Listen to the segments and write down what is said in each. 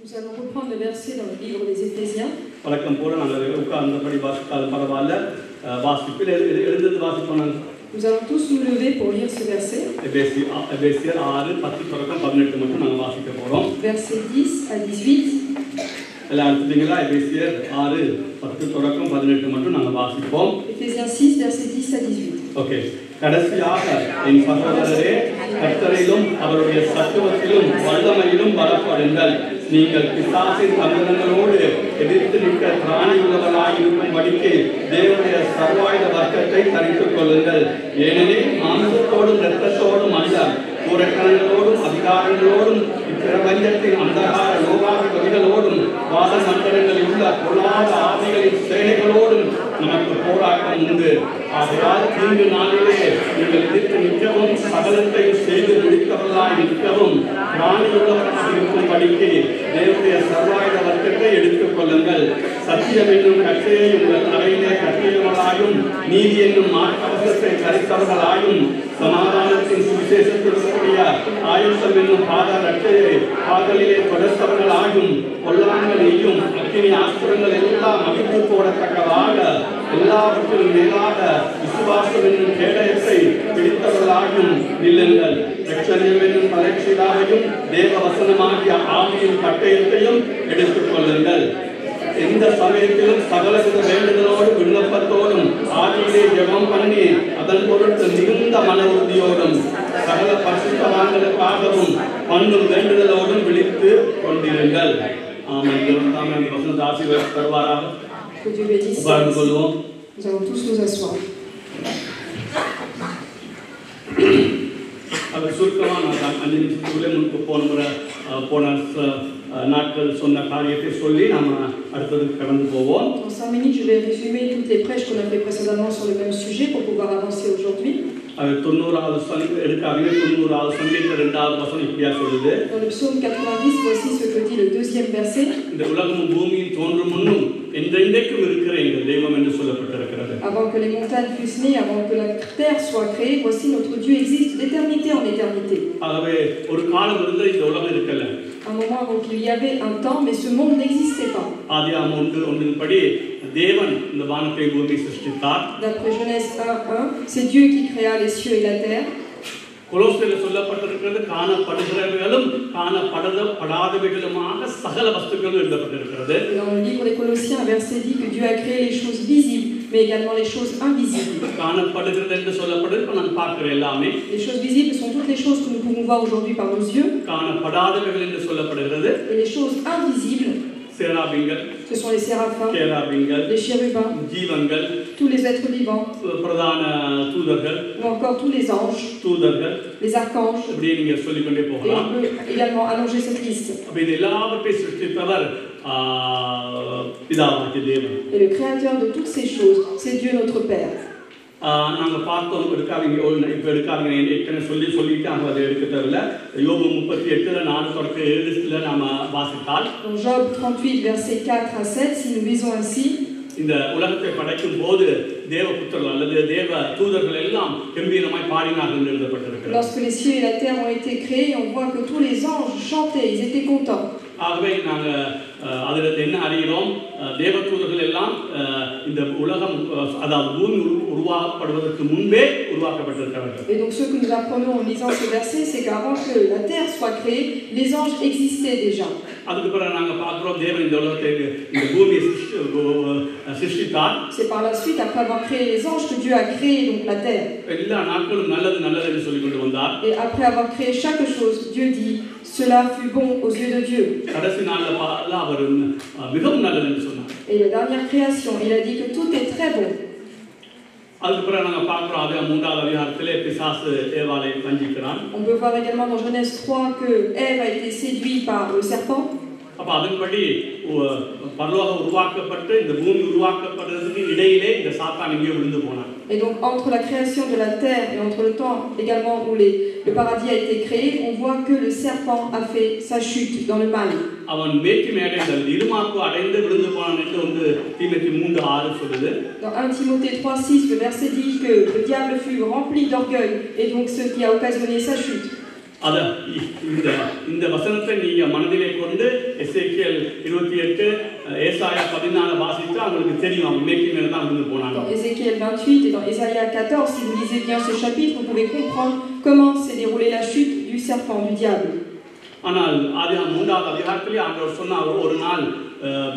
Nous allons reprendre le verset dans le livre des Éphésiens. Nous allons tous nous lever pour lire ce verset. Verset 10 à 18. Éphésiens 6, verset 10 à 18. Okay. கடைசியாக என் சகோதரரே கர்த்தரிலும் அவருடைய சத்துவத்திலும் வல்லமையிலும் பலப்படுங்கள் நீங்கள் பிசாசின் தந்திரங்களோடு எதிர்த்து நிற்க திராணி உள்ளவர்களாயிருக்கும்படிக்கு தேவனுடைய சர்வாயுத வர்க்கத்தை தரித்துக் கொள்ளுங்கள் ஏனெனில் மாம்சத்தோடும் இரத்தத்தோடும் அல்ல பூரக்கணங்களோடும் அதிகாரங்களோடும் இப்பிரபஞ்சத்தின் அந்தகார லோகாதிபதிகளோடும் வாத மண்டலங்களில் உள்ள பொல்லாத ஆவிகளின் சேனைகளோடும் நமக்கு போராட்டம் உண்டு ஆகையால் தீங்கு நாளிலே நீங்கள் எதிர்த்து நிற்கவும் சகலத்தையும் செய்து முடித்தவர்களாய் நிற்கவும் திராணியுள்ளவர்களாக இருக்கும்படிக்கு தேவனுடைய சர்வாயுத வர்க்கத்தை எடுத்துக் கொள்ளுங்கள் சத்தியம் என்னும் கட்சியை உங்கள் தலையிலே கட்டியவர்களாயும் நீதி என்னும் மார்க்கவசத்தை கரித்தவர்களாயும் சமாதானத்தின் சுவிசேஷத்திற்குரிய ஆயுத்தம் என்னும் பாத ரட்சையை காதலிலே தொடர்ந்தவர்களாயும் பொல்லாங்களையும் அக்கினி ஆஸ்திரங்கள் எல்லாம் அழித்து போடத்தக்கதாக எல்லாவற்றிலும் மேலாக விசுவாசம் என்னும் கேடயத்தை பிடித்தவர்களாயும் நில்லுங்கள் ரட்சணியம் என்னும் பரீட்சையாவையும் தேவ வசனமாகிய ஆவியின் பட்டயத்தையும் எடுத்துக் கொள்ளுங்கள் எந்த சமயத்திலும் சகலவித வேண்டுதலோடு விண்ணப்பத்தோடும் ஆவியிலே ஜெபம் பண்ணி அதன் பொருட்டு மிகுந்த மன உறுதியோடும் சகல பரிசுத்தவான்களுக்காகவும் பண்ணும் வேண்டுதலோடும் விழித்து கொண்டிருங்கள். ஆமென். ஆமென். வசனத்தை ஆசீர்வதித்து தருவாராக. உட்கார்ந்து கொள்வோம். Nous allons tous nous asseoir. அவர் சுருக்கமாக நான் 5 நிமிஷத்துக்குள்ளே முன்பு போன நாட்கள் சொன்ன காரியத்தை சொல்லி நாம் அடுத்ததுக்கு கடந்து போவோம். En 5 minutes, je vais résumer toutes les prêches qu'on a fait précédemment sur le même sujet pour pouvoir avancer aujourd'hui. அது 90வது எடுக்காதீங்க. 90வது சங்கீதம் 2வது வசனம் இப்படியா சொல்லுது. Dans le psaume 90, voici ce que dit le 2e verset. இந்த உலகமும் பூமியும் தோன்றும் முன்னும் என்றென்றைக்கும் இருக்கிற எங்கள் தெய்வம் என்று சொல்லப்பட்டிருக்கிறது. Avant que les montagnes fussent nées, avant que la terre soit créée, voici notre Dieu existe d'éternité en éternité. ஆகவே ஒரு காலம் இருந்த இந்த உலகம் இருக்கல. Un moment avant qu'il y avait un temps, mais ce monde n'existait pas. ஆதியாகமம் 1:1 தேவன் இந்த வானத்தை பூமியை சிருஷ்டித்தார். D'après Genèse 1:1, c'est Dieu qui créa les cieux et la terre. கொலோசியரில் சொல்லப்பட்டிருக்கிறது காணப்படுகிறவைகளும் காணப்படாதவைகளுமாக சகல வஸ்துக்களும் எழுதப்பட்டிருக்கிறது. Dans le livre des Colossiens, un verset dit que Dieu a créé les choses visibles, mais également les choses invisibles. காணப்படுகிறது என்று சொல்லப்படுது. இப்ப நான் பார்க்கிறேன் எல்லாமே. Les choses visibles sont toutes les choses que nous pouvons voir aujourd'hui par nos yeux. காணப்படாதவைகள் என்று சொல்லப்படுகிறது. Et les choses invisibles, சேராபீன்கள், ce sont les séraphins, கேராபீன்கள், les chérubins, ஜீவன்கள், tous les êtres vivants, பிரதான தூதர்கள், ou encore tous les anges, தூதர்கள், les archanges. அப்படியே நீங்க சொல்லிக் கொண்டே Et போகலாம். on peut également allonger cette liste. அப்ப இது எல்லாவற்றையும் சிருஷ்டித்தவர் பிதாவாகிய தேவன். Et le créateur de toutes ces choses, c'est Dieu notre Père. நாங்க பார்த்தோம் எடுக்காதீங்க. இப்ப எடுக்காதீங்க. ஏற்கனவே சொல்லிட்டு அவங்க அதை எடுக்க தேவையில்ல. யோபு 38:4-7 நாம வாசித்தால் Dans Job 38, versets 4 à 7, si nous lisons ainsi, இந்த உலகத்தை படைக்கும் போது தேவபுத்திரர்கள் அல்லது தேவ தூதர்கள் எல்லாம் கம்பீரமாய் பாடினார்கள் என்று எழுதப்பட்டிருக்கிறது. lorsque les cieux et la terre ont été créés, on voit que tous les anges chantaient, ils étaient contents. ஆகவே நாங்க அதில் என்ன அறிகிறோம்? தேவதூதர்கள் எல்லாம் இந்த உலகம் அதாவது பூமி உருவாக்கப்படுவதற்கு முன்பே உருவாக்கப்பட்டிருக்கிறார்கள். Et donc ce que nous apprenons en lisant ce verset, c'est qu'avant que la terre soit créée, les anges existaient déjà. அதுக்கு பிறகு நாங்க பார்க்கிறோம் தேவன் இந்த உலகத்தை இந்த பூமியை சிருஷ்டித்தார். C'est par la suite, après avoir créé les anges, que Dieu a créé donc la terre. எல்லா நாட்களும் நல்லது நல்லது என்று சொல்லிக் கொண்டு வந்தார். Et après avoir créé chaque chose, Dieu dit, cela fut bon aux yeux de Dieu. கடைசி நாள்ல அவர் மிகவும் நல்லது என்று சொன்னார். Et la dernière création, il a dit que tout est très bon. அதுக்கு பிறகு நாங்க பார்க்கிறோம் அது 3வது அதிகாரத்திலே பிசாசு ஏவாளை வஞ்சிக்கிறான். On peut voir également dans Genèse 3 que Ève a été séduite par le serpent. அப்ப அதன்படி பரலோகம் உருவாக்கப்பட்டு இந்த பூமி உருவாக்கப்படுறதுக்கு இடையிலே இந்த சாத்தான் இங்கே விழுந்து போனான். Et donc entre la création de la terre et entre le temps également où le paradis a été créé, on voit que le serpent a fait sa chute dans le mal. அவன் மேற்கு மேடைகள் இருமாப்பு அடைந்து விழுந்து போனான் என்று வந்து தீமோத்தேயு 3:6 சொல்லுது. Dans 1 Timothée 3:6, le verset dit que le diable fut rempli d'orgueil et donc ce qui a occasionné sa chute. அத இந்த வசனத்தை நீங்க மனதிலே கொண்டு எசேக்கியேல் 28 ஏசாயா 14 வாசிச்சா உங்களுக்கு தெரியும் அவன் மேற்கு மேல தான் விழுந்து போனான். Dans Ézéchiel 28 et dans Ésaïe 14, si vous lisez bien ce chapitre, vous pouvez comprendre comment s'est déroulée la chute du serpent, du diable. ஆனால் ஆதியாகமம் 3வது அதிகாரத்திலே ஆண்டவர் சொன்னார் ஒரு நாள்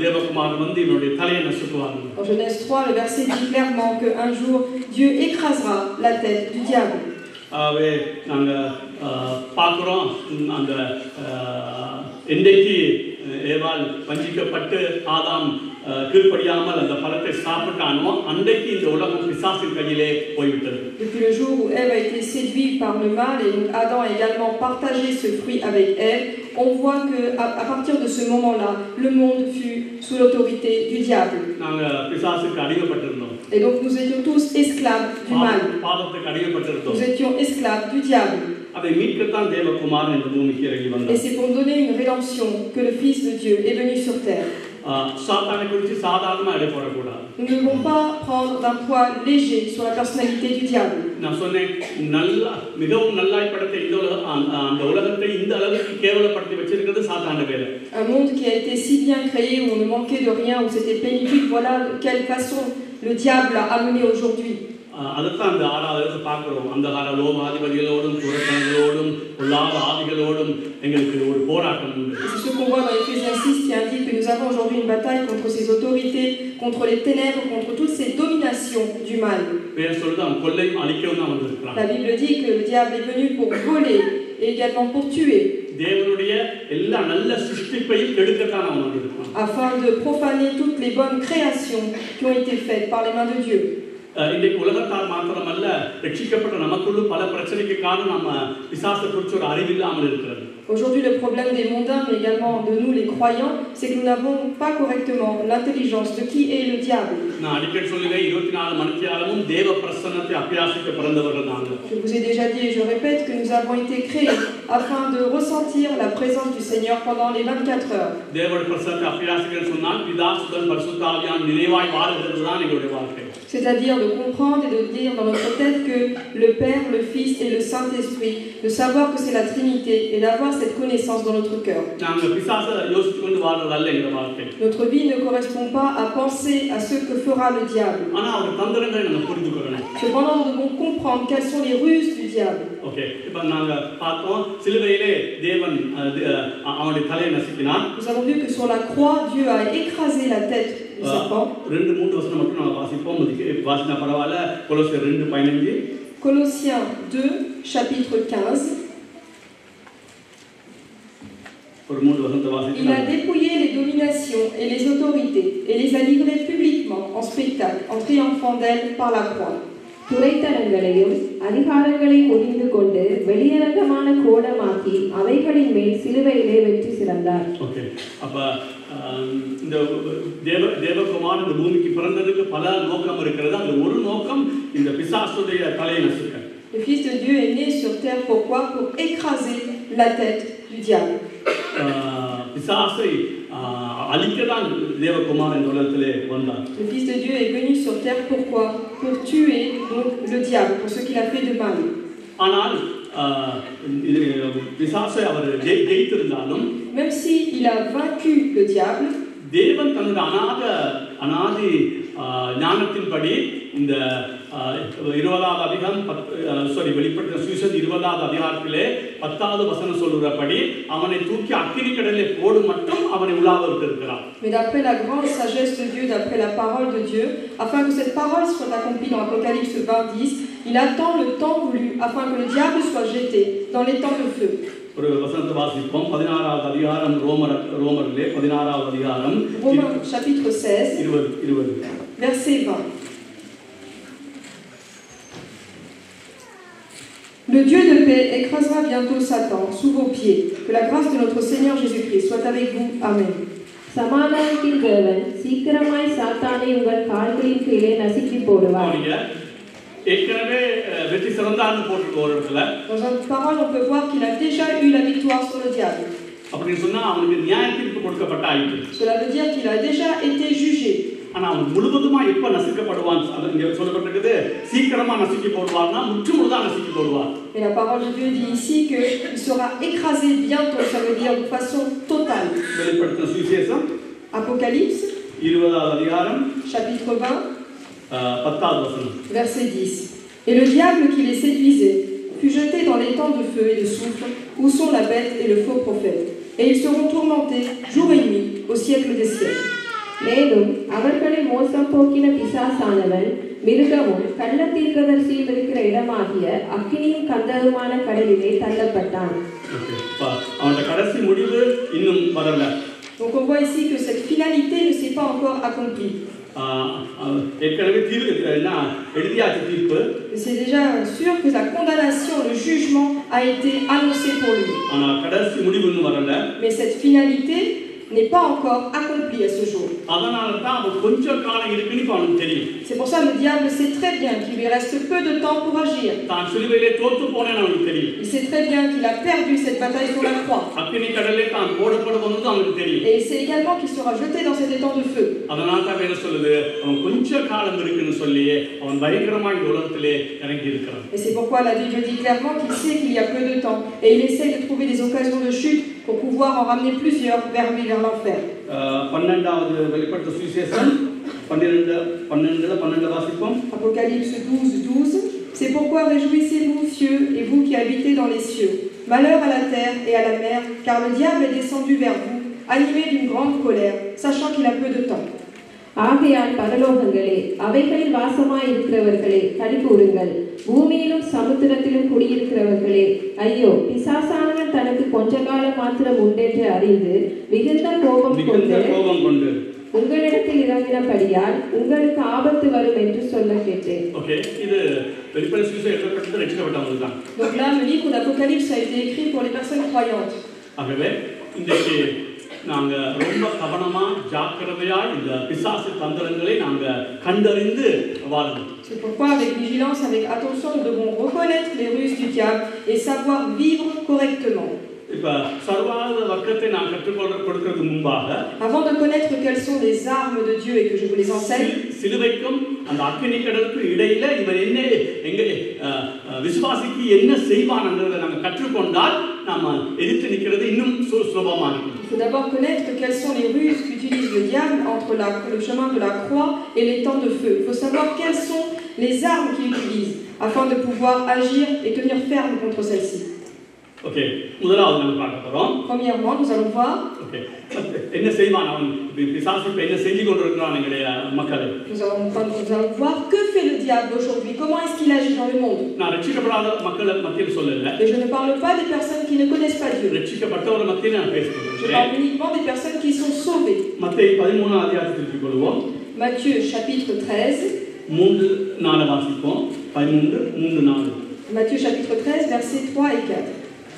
தேவகுமாரன் வந்து இவனுடைய தலையை நசுக்குவார். En Genèse 3, le verset dit clairement qu'un jour Dieu écrasera la tête du diable. ஆகவே நாங்க பார்க்கிறோம் அந்த இன்றைக்கு ஏவாள் வஞ்சிக்கப்பட்டு ஆதாம் கீழ்ப்படியாமல் அந்த பழத்தை சாப்பிட்டானோ அன்றைக்கு இந்த உலகம் பிசாசின் கையிலே போய்விட்டது. Depuis le jour où Ève a été séduite par le mal et donc Adam a également partagé ce fruit avec Ève, on voit que à partir de ce moment-là, le monde fut sous l'autorité du diable. நாங்க பிசாசுக்கு அடிமைப்பட்டிருந்தோம். Et donc nous étions tous esclaves du mal. பாவத்துக்கு அடிமைப்பட்டிருந்தோம். Nous étions esclaves du diable. அதை மீட்கத்தான் தேவகுமாரன் இந்த பூமிக்கு இறங்கி வந்தார். Et c'est pour donner une rédemption que le Fils de Dieu est venu sur terre. சாத்தானை குறித்து சாதாரணமா எடை போடக்கூடாது. Nous ne devons pas prendre d'un poids léger sur la personnalité du diable. நான் சொன்னேன் நல்லா மிகவும் நல்லாய் படைத்த அந்த உலகத்தை இந்த அளவுக்கு கேவலப்படுத்தி வச்சிருக்கிறது சாத்தானுடைய வேலை. Un monde qui a été si bien créé où on ne manquait de rien, où c'était plénitude, voilà de quelle façon le diable a amené aujourd'hui. அதுதான் அந்த 6வது பார்க்கிறோம். அந்த கால லோகாதிபதிகளோடும் துரைத்தனங்களோடும் பொல்லாத ஆவிகளோடும் எங்களுக்கு ஒரு போராட்டம் உண்டு. C'est ce qu'on voit dans Éphésiens 6 qui indique que nous avons aujourd'hui une bataille contre ces autorités, contre les ténèbres, contre toutes ces dominations du mal. வேறு சொல்லுதான் கொல்லையும் அழிக்கவும் தான் வந்திருக்கிறான். La Bible dit que le diable est venu pour voler et également pour tuer. தேவனுடைய எல்லா நல்ல சிருஷ்டிப்பையும் கெடுக்கத்தான் அவன் வந்திருக்கிறான். Afin de profaner toutes les bonnes créations qui ont été faites par les mains de Dieu. இன்றைக்கு உலகத்தார் மாத்திரமல்ல ரட்சிக்கப்பட்ட நமக்குள்ள பல பிரச்சனைக்கு காரணம் நம்ம பிசாசை குறித்து ஒரு அறிவில்லாமல் இருக்கிறது. Aujourd'hui, le problème des mondains, mais également de nous les croyants, c'est que nous n'avons pas correctement l'intelligence de qui est le diable. நான் அடிக்கடி சொல்லுவேன் 24 மணித்தியாலமும் தேவ பிரசன்னத்தை அபியாசிக்க பிறந்தவர்கள் நாங்கள். Je vous ai déjà dit et je répète que nous avons été créés afin de ressentir la présence du Seigneur pendant les 24 heures. தேவனுடைய பிரசன்னத்தை அபியாசிக்கன்னு சொன்னால் பிதா சுதன் பரிசுத்த ஆவியானவர் நினைவாய் வாழ்கிறதுதான் எங்களுடைய வாழ்க்கை. C'est-à-dire de comprendre et de dire dans notre tête que le Père, le Fils et le Saint-Esprit, de savoir que c'est la Trinité et d'avoir cette connaissance dans notre cœur. Notre vie ne correspond pas à penser à ce que fera le diable. Cependant, nous devons comprendre quelles sont les ruses du diable. Nous avons vu que sur la croix, Dieu a écrasé la tête du serpent. Colossiens 2, chapitre 15. Il a dépouillé les dominations et les autorités et les a livrées publiquement en spectacle, en triomphant d'elles par la croix. துரைத்தனங்களையும் அதிகாரங்களையும் முறிந்து கொண்டு வெளியரங்கமான கோலமாக்கி அவைகளின் மேல் சிலுவையிலே வெற்றி சிறந்தார். அப்ப இந்த தேவகுமார் இந்த பூமிக்கு பிறந்ததுக்கு பல நோக்கம் இருக்கிறது. அந்த ஒரு நோக்கம் இந்த பிசாசுடைய தலையை நசுக்க. Le Fils de Dieu est né sur terre pourquoi? Pour écraser la tête du diable. பிசாசை அழிக்கதான் தேவகுமார் இந்த உலகத்திலே வந்தார். Le Fils de Dieu est venu sur terre pourquoi? Pour tuer donc le diable, pour ce qu'il a fait de mal. ஆனால் பிசாசை அவர் ஜெயித்திருந்தாலும் même si il a vaincu le diable, தேவன் தன்னுடைய அநாதி ஞானத்தின்படி இந்த 20வது அதிகாரம் வெளிப்படுத்தின சுவிசேஷம் 20வது அதிகாரத்திலே 10வது வசனம் சொல்றபடி அவனை தூக்கி அக்கினி கடலிலே போடு மட்டும் அவனை உலாவ விட்டிருக்கிறார். Mais d'après la grande sagesse de Dieu, d'après la parole de Dieu, afin que cette parole soit accomplie dans Apocalypse 20:10, il attend le temps voulu afin que le diable soit jeté dans les temps de feu. ஒரு வசனத்தை வாசிப்போம். 16வது அதிகாரம் ரோமரிலே 16வது அதிகாரம் Romains chapitre 16 20 verset 20. Le Dieu de paix écrasera bientôt Satan sous vos pieds. Que la grâce de notre Seigneur Jésus-Christ soit avec vous. Amen. சமாதானத்தின் தேவன் சீக்கிரமாய் சாத்தானை உங்கள் கால்களின் கீழே நசுக்கி போடுவார். Dans une parole, on peut voir qu'il a déjà eu la victoire sur le diable. அப்படின்னு சொன்னா அவனுக்கு நியாய தீர்ப்பு கொடுக்கப்பட்டாயிற்று. Cela veut dire qu'il a déjà été jugé. ஆனா அவன் முழுவதுமா எப்ப நசுக்கப்படுவான்? அது இங்க சொல்லப்பட்டிருக்குது, சீக்கிரமா நசுக்கி போடுவார்னா முற்றுமுழுதா நசுக்கி போடுவார். Et la parole de Dieu dit ici qu'il sera écrasé bientôt, ça veut dire de façon totale. வெளிப்படுத்தின சுவிசேஷம் Apocalypse, 20வது அதிகாரம் chapitre 20, 10வது வசனம். verset 10. Et le diable qui les séduisait fut jeté dans les temps de feu et de soufre, où sont la bête et le faux prophète. Et ils seront tourmentés jour et nuit au siècle des siècles. மேலும் அவர்களை மோசம் போக்கின பிசாசானவன் மிருகமும் கள்ள தீர்க்கதரிசியும் இருக்கிற இடமாகிய அக்கினியும் கந்தகமான கடலிலே தள்ளப்பட்டான். அவனோட கடைசி முடிவு இன்னும் வரல. Donc on voit ici que cette finalité ne s'est pas encore accomplie. ஏற்கனவே தீர்ப்பு எழுதியாச்சு தீர்ப்பு. C'est déjà sûr que la condamnation, le jugement a été annoncé pour lui. ஆனா கடைசி முடிவு இன்னும் வரல. Mais cette finalité n'est pas encore accomplie à ce jour. அதனால தான் அவன் கொஞ்சம் காலம் இருக்குன்னு அவனுக்கு தெரியும். C'est pour ça que le diable sait très bien qu'il lui reste peu de temps pour agir. தான் சிலுவையிலே தோற்று போனேன்னு அவனுக்கு தெரியும். Il sait très bien qu'il a perdu cette bataille sur la croix. அக்கினி கடலிலே தான் போடப்படுவது அவனுக்கு தெரியும். Et il sait également qu'il sera jeté dans cet étang de feu. அதனால தான் என்ன சொல்லுது, அவன் கொஞ்சம் காலம் இருக்குன்னு சொல்லி அவன் பயங்கரமாக இந்த உலகத்திலே இறங்கி இருக்கிறான். Et c'est pourquoi la Bible dit clairement qu'il sait qu'il y a peu de temps et il essaie de trouver des occasions de chute pour pouvoir en ramener plusieurs vers l'enfer. 12வது வெளிப்படுத்தின சுவிசேஷம் 12 வாசிப்போம். Apocalypse 12:12. C'est pourquoi réjouissez-vous, cieux, et vous qui habitez dans les cieux. Malheur à la terre et à la mer, car le diable est descendu vers vous, animé d'une grande colère, sachant qu'il a peu de temps. ஆகையால் பரலோகங்களே, அவைகளில் வாசமாய் இருக்கிறவர்களே, களிகூருங்கள். பூமியிலும் சமுத்திரத்திலும் குடியிருக்கிறவர்களே, ஐயோ, பிசாசானவன் தனக்கு கொஞ்ச காலம் மாத்திரம் உண்டென்று அறிந்து மிகுந்த கோபம் கொண்டு உங்களிடத்தில் இறங்கினபடியால் உங்களுக்கு ஆபத்து வரும் என்று சொல்ல கேட்டேன். ஓகே, இது வெளிப்படுத்தின சுவிசேஷம் எழுதப்பட்டது ரட்சிக்கப்பட்டவங்க தான். Donc là, le livre d'Apocalypse a été écrit pour les personnes croyantes. ஆகவே இன்றைக்கு நாங்க ரொம்ப கவனமா ஜாக்கிரதையா இந்த பிசாசு தந்திரங்களை நாங்க கண்டறிந்து வாழணும். C'est pourquoi avec vigilance, avec attention, nous devons reconnaître les ruses du diable et savoir vivre correctement. இப்ப சர்வாத வர்க்கத்தை நான் கற்றுக்கொடுக்கிறது முன்பாக, avant de connaître quelles sont les armes de Dieu et que je vous les enseigne, சிலுவைக்கும் அந்த அக்கினி கடலுக்கும் இடையில இவன் என்ன எங்க விசுவாசிக்கு என்ன செய்வான்ன்றதை நாம கற்றுக்கொண்டால் நாம எதிர்த்து நிக்கிறது இன்னும் சுலபமா இருக்கும். Il faut d'abord connaître quelles sont les ruses qu'utilise le diable entre le chemin de la croix et les temps de feu. Il faut savoir quelles sont les armes qu'il utilise afin de pouvoir agir et tenir ferme contre celles-ci. Okay, முதலாவது நம்ம பார்க்க போறோம். Premièrement, nous allons voir. Okay, என்ன செய்வான் அவன்? பிசாசு என்ன செஞ்சு கொண்டிருக்கிறான் எங்களுடைய மக்களை? Nous allons voir que fait le diable aujourd'hui. Comment est-ce qu'il agit dans le monde? நான் ரட்சிக்கப்படாத மக்கள் மத்தியில் சொல்லல. Et je ne parle pas des personnes qui ne connaissent pas Dieu. ரட்சிக்கப்பட்டவர்கள் மத்தியில் நான் பேசுகிறேன். Je parle uniquement des personnes qui sont sauvées. மத்தேயு 13 அதிகாரத்திற்கு கொள்வோம். Matthieu chapitre 13. 3-4 வாசிப்போம். 13-3-4. Matthieu chapitre 13 versets 3 et 4.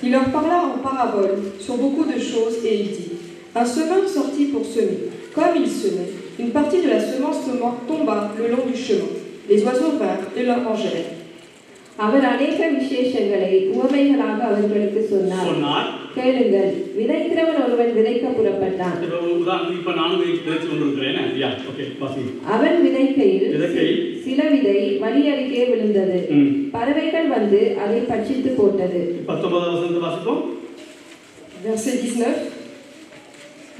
Il leur parla en parabole sur beaucoup de choses et il dit: un semeur sortit pour semer. Comme il semait, une partie de la semence tomba le long du chemin. Les oiseaux vinrent et leur mangèrent. அவர் அநேக விசேஷங்களை உவமைகளாக அவர்களுக்கு சொன்னார். கேளுங்கள், விதைக்கிறவன் ஒருவன் விதைக்க புறப்பட்டான். அவன் விதைக்கையில் சில விதை வழி அருகே விழுந்தது. பறவைகள் வந்து அதை பட்சித்து போட்டது. Verset 19.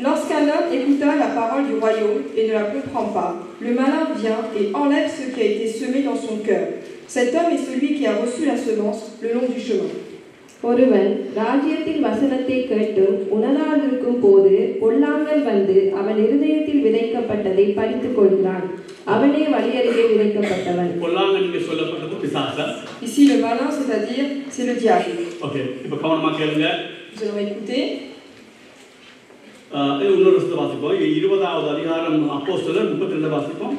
Lorsqu'un homme écouta la parole du royaume et ne la comprend pas, le malin vient et enlève ce qui a été semé dans son cœur. Cet homme est celui qui a reçu la semence le long du chemin. ஒருவன் ராஜ்யத்தின் வசனத்தை கேட்டு உணராதிருக்கும் போது பொல்லாங்கல் வந்து அவன் இருதயத்தில் விதைக்கப்பட்டதை பறித்துக் கொள்கிறான். அவனே வழியருகே விதைக்கப்பட்டவன். பொல்லாங்கல் சொல்லப்பட்டது பிசாசு. Ici le malin, c'est-à-dire c'est le diable. Okay, இப்போ கவனமா கேளுங்க. Nous allons écouter. இன்னொரு வசனத்தை வாசிப்போம். 20வது அதிகாரம் அப்போஸ்தலர் 32 வாசிப்போம்.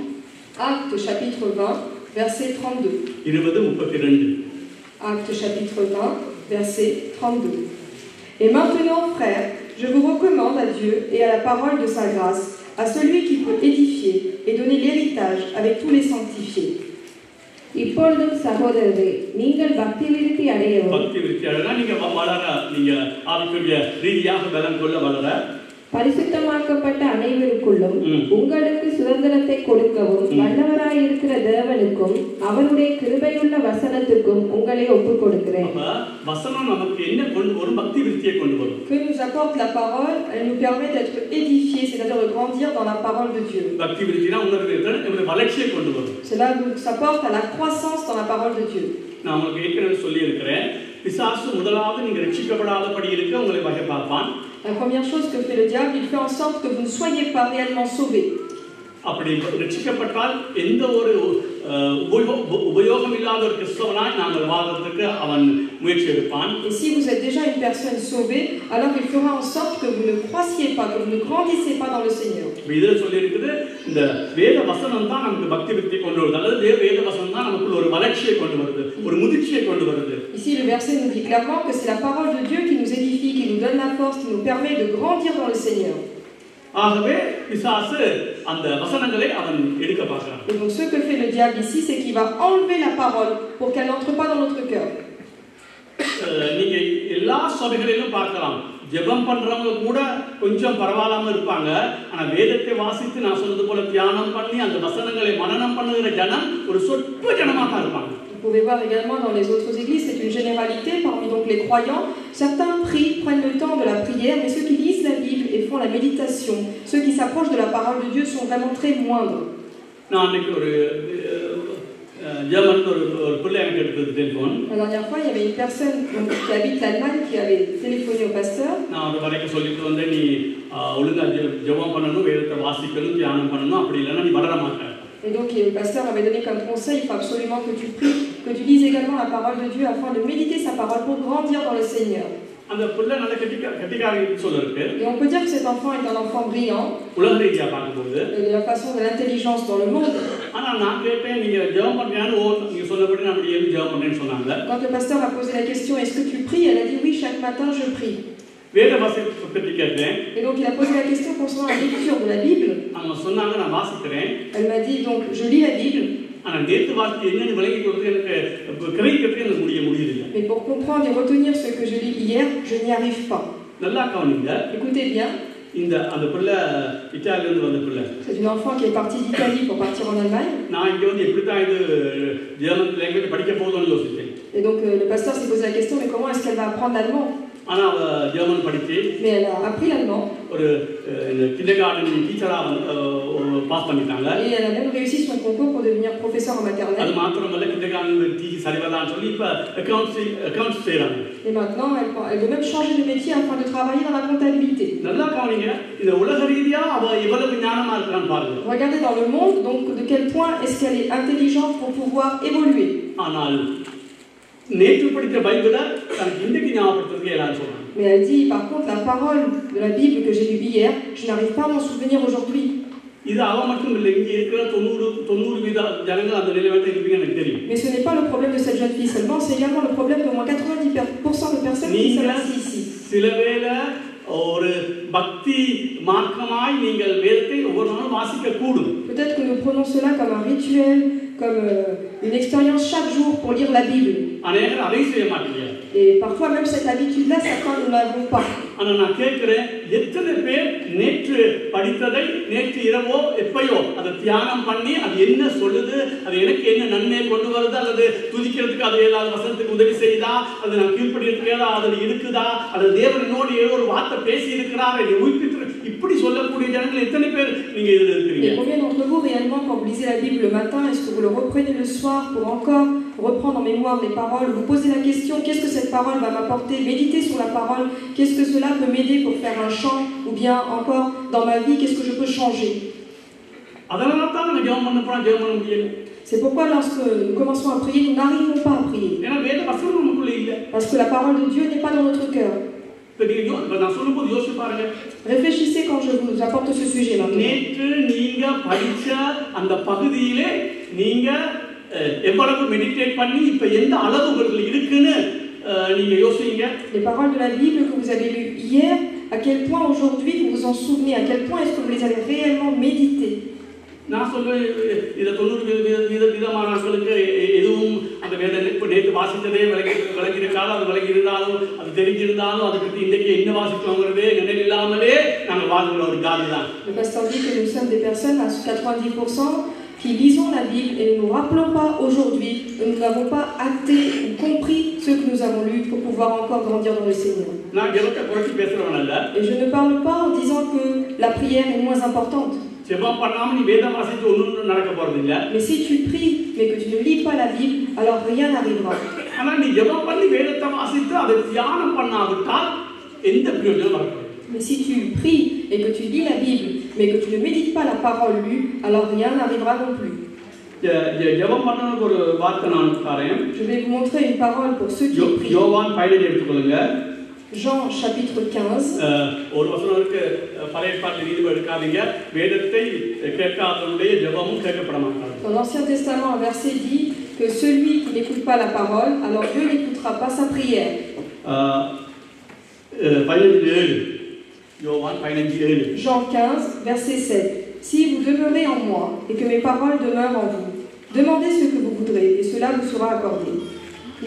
Actes chapitre 20 verset 32. 20-32. Actes chapitre 20 verset 32. Et maintenant, frères, je vous recommande à Dieu et à la parole de sa grâce, à celui qui peut édifier et donner l'héritage avec tous les sanctifiés. இப்பொழுதும் சகோதரரே, நீங்கள் பக்தி விருத்தி அடையவும் பக்தி விருத்தி அடைனா நீங்க வளர, நீங்க ஆவிக்குரிய ரீதியாக பலம் கொள்ள வளர, பரிசுத்தமாக்கப்பட்ட அனைவருக்குள்ளும் உங்களுக்கு சுதந்திரத்தை கொடுக்கவும் வல்லவராயிருக்கிற தேவனுக்கும் அவருடைய கிருபையுள்ள வசனத்துக்கும் உங்களை ஒப்புக் கொடுக்கிறேன். வசனம் நமக்கு என்ன கொண்டு வரும்? பக்தி விருத்தியை கொண்டு வரும். Que nous apporte la parole, elle nous permet d'être édifiés, c'est-à-dire de grandir dans la parole de Dieu. பக்தி விருத்தினா உங்களுக்கு வளர்ச்சியை கொண்டு வரும். Cela nous apporte à la croissance dans la parole de Dieu. நான் உங்களுக்கு ஏற்கனவே சொல்லி இருக்கிறேன், பிசாசு முதலாவது நீங்க ரட்சிக்கப்படாதபடி இருக்க உங்களை வகை பார்ப்பான். La première chose que fait le diable, il fait en sorte que vous ne soyez pas réellement sauvés. அப்படி ரட்சிக்கப்பட்டால் எந்த ஒரு உபயோகம் இல்லாத ஒரு கிறிஸ்தவனாய் நாங்கள் வாழ்றதுக்கு அவன் முயற்சி எடுப்பான். Et si vous êtes déjà une personne sauvée, alors il fera en sorte que vous ne croissiez pas, que vous ne grandissez pas dans le Seigneur. இதுல சொல்லி இருக்குது, இந்த வேத வசனம் தான் நமக்கு பக்தி விருத்தி கொண்டு வருது, அல்லது வேத வசனம் தான் நமக்கு ஒரு வளர்ச்சியை கொண்டு வருது, ஒரு முதிர்ச்சியை கொண்டு வருது. Ici le verset nous dit clairement que c'est la parole de Dieu qui nous édifie, qui nous donne la force, qui nous permet de grandir dans le Seigneur. ஆகவே பிசாசு அந்த வசனங்களை அவன் எடுக்க பார்க்கிறான். Et donc ce que fait le diable ici, c'est qu'il va enlever la parole pour qu'elle n'entre pas dans notre cœur. நீங்க எல்லா சபைகளிலும் பார்க்கலாம், ஜெபம் பண்றவங்க கூட கொஞ்சம் பரவாயில்லாம இருப்பாங்க, ஆனா வேதத்தை வாசித்து நான் சொன்னது போல தியானம் பண்ணி அந்த வசனங்களை மனனம் பண்ணுகிற ஜனம் ஒரு சொற்ப ஜனமா தான் இருப்பாங்க. Vous pouvez voir également dans les autres églises, c'est une généralité parmi donc les croyants. Certains prient, prennent le temps de la prière, mais ceux qui lisent la Bible et font la méditation, ceux qui s'approchent de la parole de Dieu sont vraiment très moindres. நான் அன்னைக்கு ஒரு German ஒரு பிள்ளை எனக்கு எடுத்தது telephone. La dernière fois, il y avait une personne qui habite l'Allemagne qui avait téléphoné au pasteur. நான் அது வரைக்கும் சொல்லிட்டு வந்தேன், நீ ஒழுங்கா ஜெபம் பண்ணணும், வேதத்தை வாசிக்கணும், தியானம் பண்ணணும், அப்படி இல்லைன்னா நீ வளர மாட்டேன். Et donc le pasteur m'avait donné comme conseil, il faut absolument que tu pries, que tu lises également la parole de Dieu afin de méditer sa parole pour grandir dans le Seigneur. அந்த பிள்ளை நல்ல கெட்டிக்காரன்னு சொல்லிருக்கு. Et on peut dire que cet enfant est un enfant brillant. உலக ரீதியா பார்க்கும்போது de la façon de l'intelligence dans le monde. ஆனா நான் கேட்டேன், நீங்க ஜெபம் பண்றியான்னு? நீங்க சொன்னபடி நான் அப்படியே ஜெபம் பண்றேன்னு சொன்னாங்க. Quand le pasteur a posé la question, est-ce que tu pries? Elle a dit oui, chaque matin je prie. வேத வாசிப்பு பத்தி கேட்டேன். Et donc il a posé la question concernant la lecture de la Bible. அவங்க சொன்னாங்க, நான் வாசிக்கிறேன். Elle m'a dit donc je lis la Bible. ஆனா நேத்து வாசித்து என்னன்னு விளங்கி கொடுத்து எனக்கு கிரகிக்கிறதுக்கு எனக்கு முடியல. Mais pour comprendre et retenir ce que je lis hier, je n'y arrive pas. நல்லா கவனிங்க. Écoutez bien. அந்த பிள்ளை இத்தாலியில இருந்து வந்த பிள்ளை. C'est une enfant qui est partie d'Italie pour partir en Allemagne. நான் இங்க வந்து எப்படி தான் இது ஜெர்மன் லாங்குவேஜ் படிக்க போகுதுன்னு யோசிச்சேன். Et donc le pasteur s'est posé la question, mais comment est-ce qu'elle va apprendre l'allemand? ஆனா ஜெர்மன் படிச்சு Mais elle a appris l'allemand. ஒரு கிண்டர்கார்டன் டீச்சரா பாஸ் பண்ணிட்டாங்க. Et elle a même réussi son concours pour devenir professeur en maternelle. அது மாத்திரமல்ல, kindergarten teacher சரிவரான்னு சொல்லி இப்ப accounts செய்றாங்க. Et maintenant elle veut même changer de métier afin de travailler dans la comptabilité. நல்லா கவனிங்க, இந்த உலக ரீதியா அவ எவ்வளவு ஞானமா இருக்கான்னு பாருங்க. Regardez dans le monde, donc de quel point est-ce qu'elle est intelligente pour pouvoir évoluer. ஆனால் நேற்று படித்த பைபிளை தனக்கு இன்றைக்கு ஞாபகப்படுத்துறதுக்கு எல்லாரும் சொல்றாங்க. Mais elle dit, par contre, la parole de la Bible que j'ai lue hier, je n'arrive pas à m'en souvenir aujourd'hui. இது அவ மட்டும் இல்லை, இங்கே இருக்கிற 90% ஜனங்கள் அந்த நிலையில இருப்பீங்க எனக்கு தெரியும். Mais ce n'est pas le problème de cette jeune fille seulement, c'est également le problème d'au moins 90% de personnes qui sont assises ici. சிலவேளை ஒரு பக்தி மார்க்கமாய் நீங்கள் வேதத்தை ஒவ்வொரு நாளும் வாசிக்க கூடும். Peut-être que nous prenons cela comme un rituel, comme une expérience chaque jour pour lire la Bible. அநேகர் அதை செய்ய மாட்டீங்க. Et parfois même cette habitude-là, certains ne l'avons pas. ஆனா நான் கேட்கிறேன், எத்தனை பேர் நேற்று படித்ததை நேற்று இரவோ எப்பயோ அதை தியானம் பண்ணி அது என்ன சொல்லுது, அது எனக்கு என்ன நன்மை கொண்டு வருது, அல்லது துதிக்கிறதுக்கு அது ஏதாவது வசனத்துக்கு உதவி செய்தா, அது நான் கீழ்ப்படிக்கிறதுக்கு ஏதாவது அது இருக்குதா, அது தேவன் என்னோடு ஏதோ ஒரு வார்த்தை பேசி இருக்கிறார், என்னை உயிர்ப்பித்து இப்படி சொல்லக்கூடிய ஜனங்கள் எத்தனை பேர் நீங்க இதுல இருக்கிறீங்க? Et combien d'entre vous réellement, quand vous lisez la Bible le matin, est-ce que vous le reprenez le soir pour encore reprendre en mémoire les paroles, vous posez la question, qu'est-ce que cette parole va m'apporter, méditer sur la parole, qu'est-ce que cela peut m'aider pour faire un chant, ou bien encore dans ma vie, qu'est-ce que je peux changer? C'est pourquoi lorsque nous commençons à prier, nous n'arrivons pas à prier. Parce que la parole de Dieu n'est pas dans notre cœur. Réfléchissez quand je vous apporte ce sujet maintenant. Les paroles de la Bible que vous avez lues hier, à quel point aujourd'hui vous vous en souvenez, à quel point est-ce que vous les avez réellement méditées? நான் சொல்லுவேன் இதை 90% விதமான ஆட்களுக்கு எதுவும் அந்த வேத இப்போ நேற்று வாசித்ததே விளங்கியிருக்காலும் அது விளங்கி இருந்தாலும் அது தெரிஞ்சிருந்தாலும் அதுக்கு இன்றைக்கு என்ன வாசிச்சோங்கிறதே நினைவு இல்லாமலே நாங்கள் வாழ்கிற ஒரு ஜாதி தான். Le pasteur dit que nous sommes des personnes à 90% qui lisons la Bible et ne nous rappelons pas aujourd'hui, nous n'avons pas acté ou compris ce que nous avons lu pour pouvoir encore grandir dans le Seigneur. நான் ஜெபத்தை குறைச்சி பேசுறவன் அல்ல. Et je ne parle pas en disant que la prière est moins importante. ஜெபம் பண்ணாம நீ வேதம் வாசிச்சு ஒண்ணும் நடக்க போறது இல்ல. Mais si tu pries mais que tu ne lis pas la Bible, alors rien n'arrivera. ஆனா நீ ஜெபம் பண்ணி வேதத்தை வாசித்து அதை தியானம் பண்ணாவிட்டால் எந்த பிரயோஜனம் வராது. Mais si tu pries et que tu lis la Bible, mais que tu ne médites pas la parole lue, alors rien n'arrivera non plus. ஜெபம் பண்ணனுக்கு ஒரு வார்த்தை நான் தரேன். Je vais vous montrer une parole pour ceux qui prient. யோவான் 15 எடுத்துக்கொள்ளுங்க. Jean chapitre 15. ஒரு வசனத்துக்கு பழைய ஏற்பாட்டில் நீதி எடுக்காதீங்க. வேதத்தை கேட்காதவனுடைய ஜெபமும் கேட்கப்பட மாட்டாது. Dans l'Ancien Testament, un verset dit que celui qui n'écoute pas la parole, alors Dieu n'écoutera pas sa prière. 15:7. Yohan 15:7. Jean 15, verset 7. Si vous demeurez en moi et que mes paroles demeurent en vous, demandez ce que vous voudrez et cela vous sera accordé.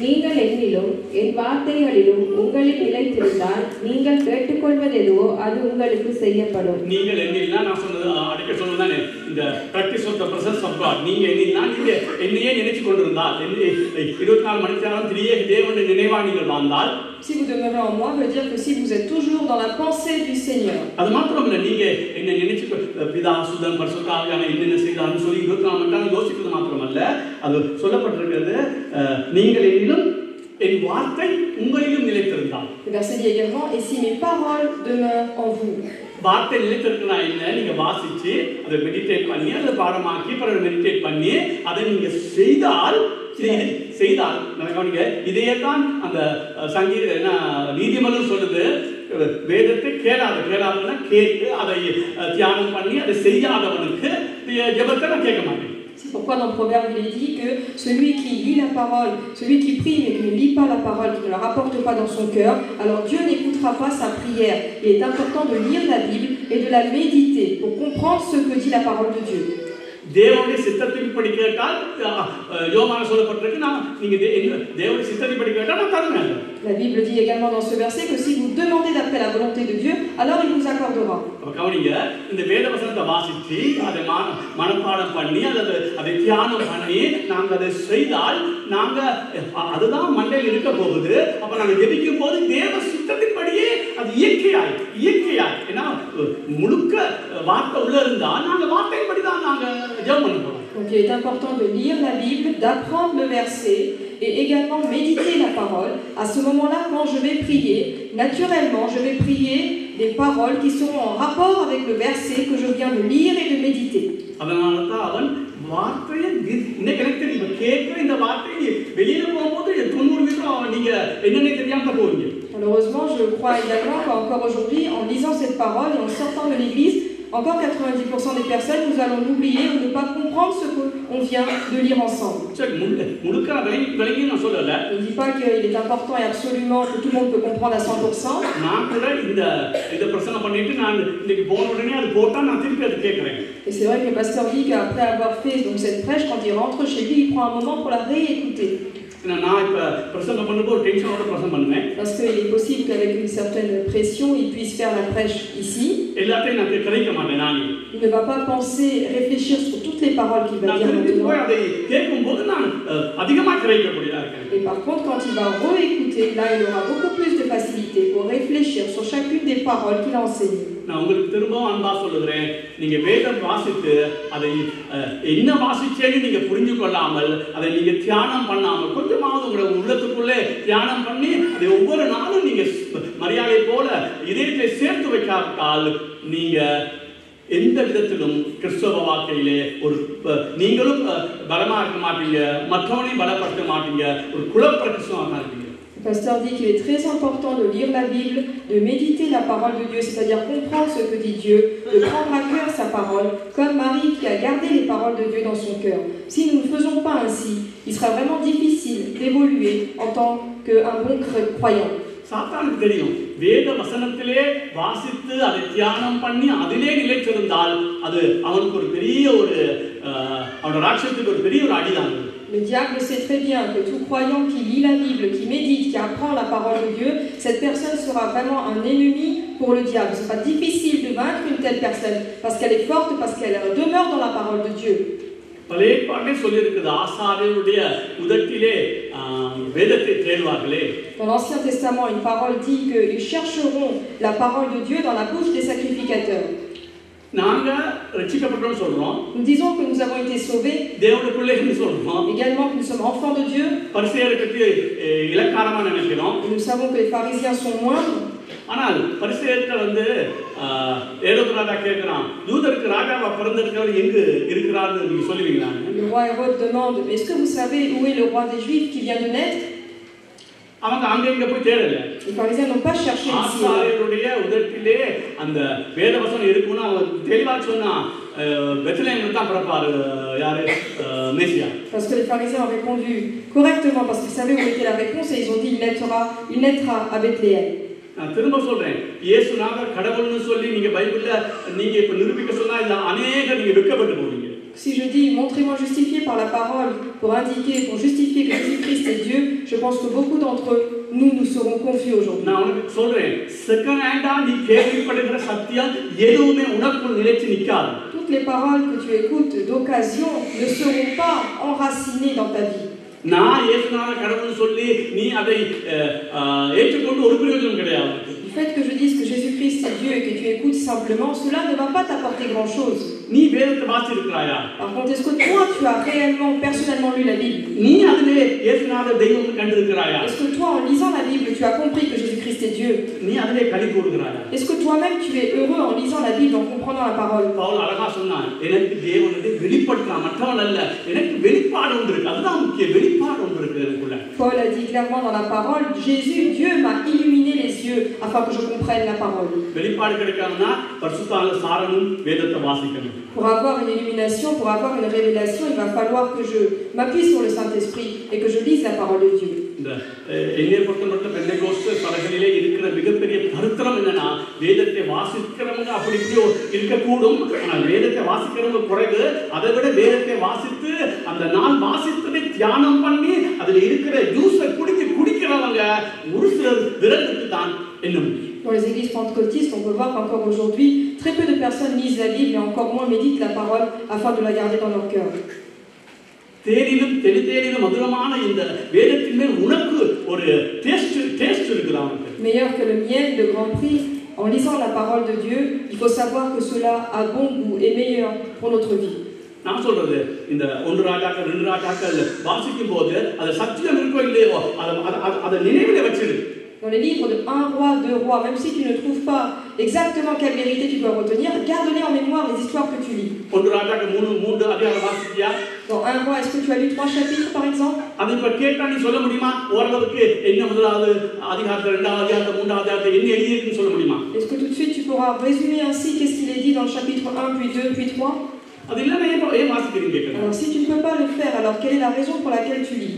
நீங்கள் என்னிலும் என் வார்த்தைகளிலும் உங்களில் நிலைத்திருந்தால் நீங்கள் கேட்டுக்கொள்வதெதுவோ அது உங்களுக்கு செய்யப்படும். நீங்கள் என்னில்னா நான் சொன்னது அடிக்க சொன்னதானே இந்த practice of the presence of God. நீங்க என்னில்னா நீங்க என்னையே நினைச்சு கொண்டிருந்தால் 24 மணி நேரம் திரியே தேவனுடைய நினைவா நீங்கள் வாழ்ந்தால் Si vous demeurez en moi, veut dire que si vous êtes toujours dans la pensée du Seigneur. அது மாத்திரமல்ல நீங்க என்ன நினைச்சு பிதா சுதன் பரிசுத்த ஆவியான என்ன செய்தான்னு சொல்லி 24 மணி நேரம் யோசிக்கிறது மாத்திரமல்ல அது சொல்லப்பட்டிருக்கிறது நீங்கள் என்னிலும் என் வார்த்தை உங்களிலும் நிலைத்திருந்தால். Le verset dit également et si mes paroles demeurent en vous. வார்த்தை நிலைத்திருக்குனா என்ன நீங்க வாசிச்சு அதை மெடிடேட் பண்ணி அதை பாடமாக்கி பிறகு மெடிடேட் பண்ணி அதை நீங்க செய்தால் கவனிங்க இதையேதான் அந்த நீதிமன்றம் சொல்லுது வேதத்தை கேளாதுன்னா கேட்டு அதை தியானம் பண்ணி அதை செய்யாதவனுக்கு ஜெபத்தை நான் கேட்க மாட்டேன். C'est pourquoi dans le proverbe il est dit que celui qui lit la parole, celui qui prie mais qui ne lit pas la parole, qui ne la rapporte pas dans son cœur, alors Dieu n'écoutera pas sa prière. Il est important de lire la Bible et de la méditer pour comprendre ce que dit la parole de Dieu. தேவனுடைய சித்தத்தின்படி கேட்டால் யோவான் சொல்லப்பட்டிருக்கு நான் நீங்க தேவனுடைய சித்தத்தின்படி கேட்டால் நான் தருவேன். La Bible dit également dans ce verset que si vous demandez d'après la volonté de Dieu, alors il vous accordera. கவனிங்க இந்த வேத வசனத்தை வாசிச்சு அதை மனப்பாடம் பண்ணி அதை தியானம் பண்ணி நாங்க அதை செய்தால் நாங்க அதுதான் மண்டையில் இருக்க போகுது. அப்ப நாங்க ஜெபிக்கும் போது தேவ சித்தத்தின்படியே அது இயற்கையாய் ஏன்னா முழுக்க வார்த்தை உள்ள இருந்தா நாங்க வார்த்தையின்படி தான் நாங்க ஜெபம் பண்ண போறோம். Donc il est important de lire la Bible, d'apprendre le verset et également méditer la parole. À ce moment-là, quand je vais prier, naturellement, je vais prier des paroles qui seront en rapport avec le verset que je viens de lire et de méditer. அதனாலதான் அவன் வார்த்தையை இன்னைக்கு எனக்கு தெரியும் கேட்கிற இந்த வார்த்தையை வெளியில போகும்போது 90% நீங்க என்னன்னு தெரியாம போவீங்க. Malheureusement, je crois également qu'encore aujourd'hui, en lisant cette parole et en sortant de l'église, encore 90% des personnes, nous allons oublier ou ne pas comprendre ce qu'on vient de lire ensemble. Je ne dis pas qu'il est important et absolument que tout le monde peut comprendre à 100%. Et c'est vrai que le pasteur dit qu'après avoir fait donc, cette prêche, quand il rentre chez lui, il prend un moment pour la réécouter. Parce qu'il est possible qu'avec une certaine pression, il puisse faire la prêche ici. Il ne va pas penser, réfléchir sur toutes les paroles qu'il va dire maintenant. Et par contre, quand il va réécouter, là, il aura beaucoup plus de facilité pour réfléchir sur chacune des paroles qu'il a enseignées. நான் உங்களுக்கு திரும்பவும் அன்பா சொல்லுகிறேன் நீங்க வேதம் வாசித்து அதை என்ன வாசிச்சேன்னு நீங்க புரிஞ்சு கொள்ளாமல் அதை நீங்க தியானம் பண்ணாமல் கொஞ்சமாவது உங்களோட உள்ளத்துக்குள்ளே தியானம் பண்ணி அதை ஒவ்வொரு நாளும் நீங்க மரியாதை போல இதயத்தை சேர்த்து வைக்காவிட்டால் நீங்க எந்த விதத்திலும் கிறிஸ்தவ வாழ்க்கையிலே ஒரு நீங்களும் பலமா இருக்க மாட்டீங்க மற்றவனையும் பலப்படுத்த மாட்டீங்க ஒரு குலப்பிரதேசமா தான் இருப்பீங்க. Le pasteur dit qu'il est très important de lire la Bible, de méditer la parole de Dieu, c'est-à-dire comprendre ce que dit Dieu, de prendre à cœur sa parole, comme Marie qui a gardé les paroles de Dieu dans son cœur. Si nous ne faisons pas ainsi, il sera vraiment difficile d'évoluer en tant qu'un bon croyant. சாத்தானுக்கு தெரியும் வேத வசனத்திலே வாசித்து அதை தியானம் பண்ணி அதிலே நிலைத்திருந்தால் அது அவனுக்கு ஒரு பெரிய ஒரு அவனோட ராட்சத்துக்கு ஒரு பெரிய ஒரு அடிதான். Le diable sait très bien que tout croyant qui lit la Bible, qui médite, qui apprend la parole de Dieu, cette personne sera vraiment un ennemi pour le diable. Ce sera difficile de vaincre une telle personne parce qu'elle est forte, parce qu'elle demeure dans la parole de Dieu. பழைய பாட்டே சொல்லியிருக்குது ஆசாரியருடைய உதட்டிலே வேதத்தை தேடுவார்களே. Dans l'Ancien Testament, une parole dit qu'ils chercheront la parole de Dieu dans la bouche des sacrificateurs. நாங்க ரட்சிக்கப்பட்டோம்னு சொல்றோம். Nous disons que nous avons été sauvés. தேவனுடைய பிள்ளைகள்னு சொல்றோம். Également que nous sommes enfants de Dieu. பரிசேயருக்கு இலக்காரமா நினைக்கிறோம். Nous savons que les pharisiens sont moindres. ஆனால் பரிசேயர்கள் ஏரோது ராஜா கேட்கிறான், யூதருக்கு ராஜாவா பிறந்திருக்கிறவர் எங்க இருக்கிறார்னு நீங்க சொல்லுவீங்களா? Le roi Hérode demande, est-ce que vous savez où est le roi des Juifs qui vient de naître? அவங்க அங்க போய் தேடல. Les pharisiens n'ont pas cherché ici. ஆசாரியருடைய உதட்டிலே அந்த வேதவசனம் இருக்குன்னா அவன் தெளிவா சொன்னா பெத்லகேம்ல தான் பிறப்பாரு யாரு மேசியா. Parce que les pharisiens ont répondu correctement parce qu'ils savaient où était la réponse et ils ont dit il naîtra à Bethléem. நான் திரும்ப சொல்றேன், இயேசுநாதர் கடவுள்னு சொல்லி நீங்க பைபிள்ல நீங்க இப்ப நிரூபிக்க சொன்னா இதுல अनेक நீங்க வெட்கப்பட்டு போவீங்க. Si je dis montrez-moi justifié par la parole pour indiquer, pour justifier que Jésus-Christ est Dieu, je pense que beaucoup d'entre nous serons confus aujourd'hui. நான் உனக்கு சொல்றேன், செகண்ட் ஹேண்டா நீ கேள்விப்படுகிற சத்தியம் எதுவுமே உனக்குள் நிலைச்சு நிக்காது. Toutes les paroles que tu écoutes d'occasion ne seront pas enracinées dans ta vie. நான் இயேசுநாதர் கடவுள்னு சொல்லி நீ அதை ஏற்றுக்கொண்டு ஒரு பிரயோஜனம் கிடையாது. Le fait que je dise que Jésus-Christ est Dieu et que tu écoutes simplement, cela ne va pas t'apporter grand-chose. நீ வேதத்தை வாசிச்சிருக்கிறாயா? Par contre, est-ce que toi tu as réellement, personnellement lu la Bible? நீ அதிலே இயேசுநாதர் தெய்வம்னு கண்டிருக்கிறாயா? Est-ce que toi, en lisant la Bible, tu as compris que Jésus-Christ est Dieu? நீ அதிலே களி கூறுகிறாயா? Est-ce que toi-même tu es heureux en lisant la Bible, en comprenant la parole? Pavul அழகா சொன்னான், எனக்கு தேவனுடைய வெளிப்படுத்தலாம் மற்றவன் அல்ல, எனக்கு வெளிப்பாடு ஒன்று இருக்கு, அதுதான் முக்கிய வெளிப்பாடு ஒன்று இருக்கு எனக்குள்ள. Paul a dit clairement dans la parole, Jésus, Dieu m'a illuminé les yeux afin que je comprenne la parole. வெளிப்பாடு கிடைக்கணும்னா பரிசுத்த சாரனும் வேதத்தை வாசிக்கணும். Pour avoir une illumination, pour avoir une révélation, il va falloir que je m'appuie sur le Saint-Esprit et que je lise la parole de Dieu. இந்த என்னை பொறுத்தமட்டில் பெந்தெகோஸ்து சபைகளிலே இருக்கிற மிகப்பெரிய கருத்தரம் என்னன்னா, வேதத்தை வாசிக்கிறவங்க அப்படி இப்படி இருக்கக்கூடும், ஆனால் வேதத்தை வாசிக்கிறவங்க குறைவு. அதை விட வேதத்தை வாசித்து அந்த நாள் வாசித்ததை தியானம் பண்ணி அதில் இருக்கிற ஜூஸை குடிக்கிறவங்க ஒரு சிலர் விரலுக்கு தான் என்ன முடியும். Dans les églises pentecôtistes, on peut voir qu'encore aujourd'hui, très peu de personnes lisent la Bible et encore moins méditent la parole afin de la garder dans leur cœur. தேனிலும் தெளிதேனிலும் மதுரமான இந்த வேதத்தின் மேல் உனக்கு ஒரு டேஸ்ட் இருக்குதா? Meilleur que le miel de Grand Prix, en lisant la parole de Dieu, il faut savoir que cela a bon goût et meilleur pour notre vie. நான் சொல்றது, இந்த 1 ராஜாக்கள் 2 ராஜாக்கள் வாசிக்கும் போது அது சத்தியம் இருக்கோ இல்லையோ அதை நினைவில் வச்சிரு. Dans les livres de 1 roi, 2 rois, même si tu ne trouves pas exactement quelle vérité tu dois retenir, garde-les en mémoire les histoires que tu lis. 1 ராஜாக்கள் 3 அதிகாரம் வாசிச்சியா? Dans 1 roi, est-ce que tu as lu 3 chapitres par exemple? அது இப்ப கேட்டா நீ சொல்ல முடியுமா? ஓரளவுக்கு என்ன முதலாவது அதிகாரத்துல 2வது அதிகாரத்துல 3வது அதிகாரத்துல என்ன எழுதி இருக்குன்னு சொல்ல முடியுமா? Est-ce que tout de suite tu pourras résumer ainsi qu'est-ce qu'il est dit dans le chapitre 1, puis 2, puis 3? அது இல்லைன்னா ஏன் வாசிக்கிறீங்க கேட்கலாம். Alors si tu ne peux pas le faire, alors quelle est la raison pour laquelle tu lis?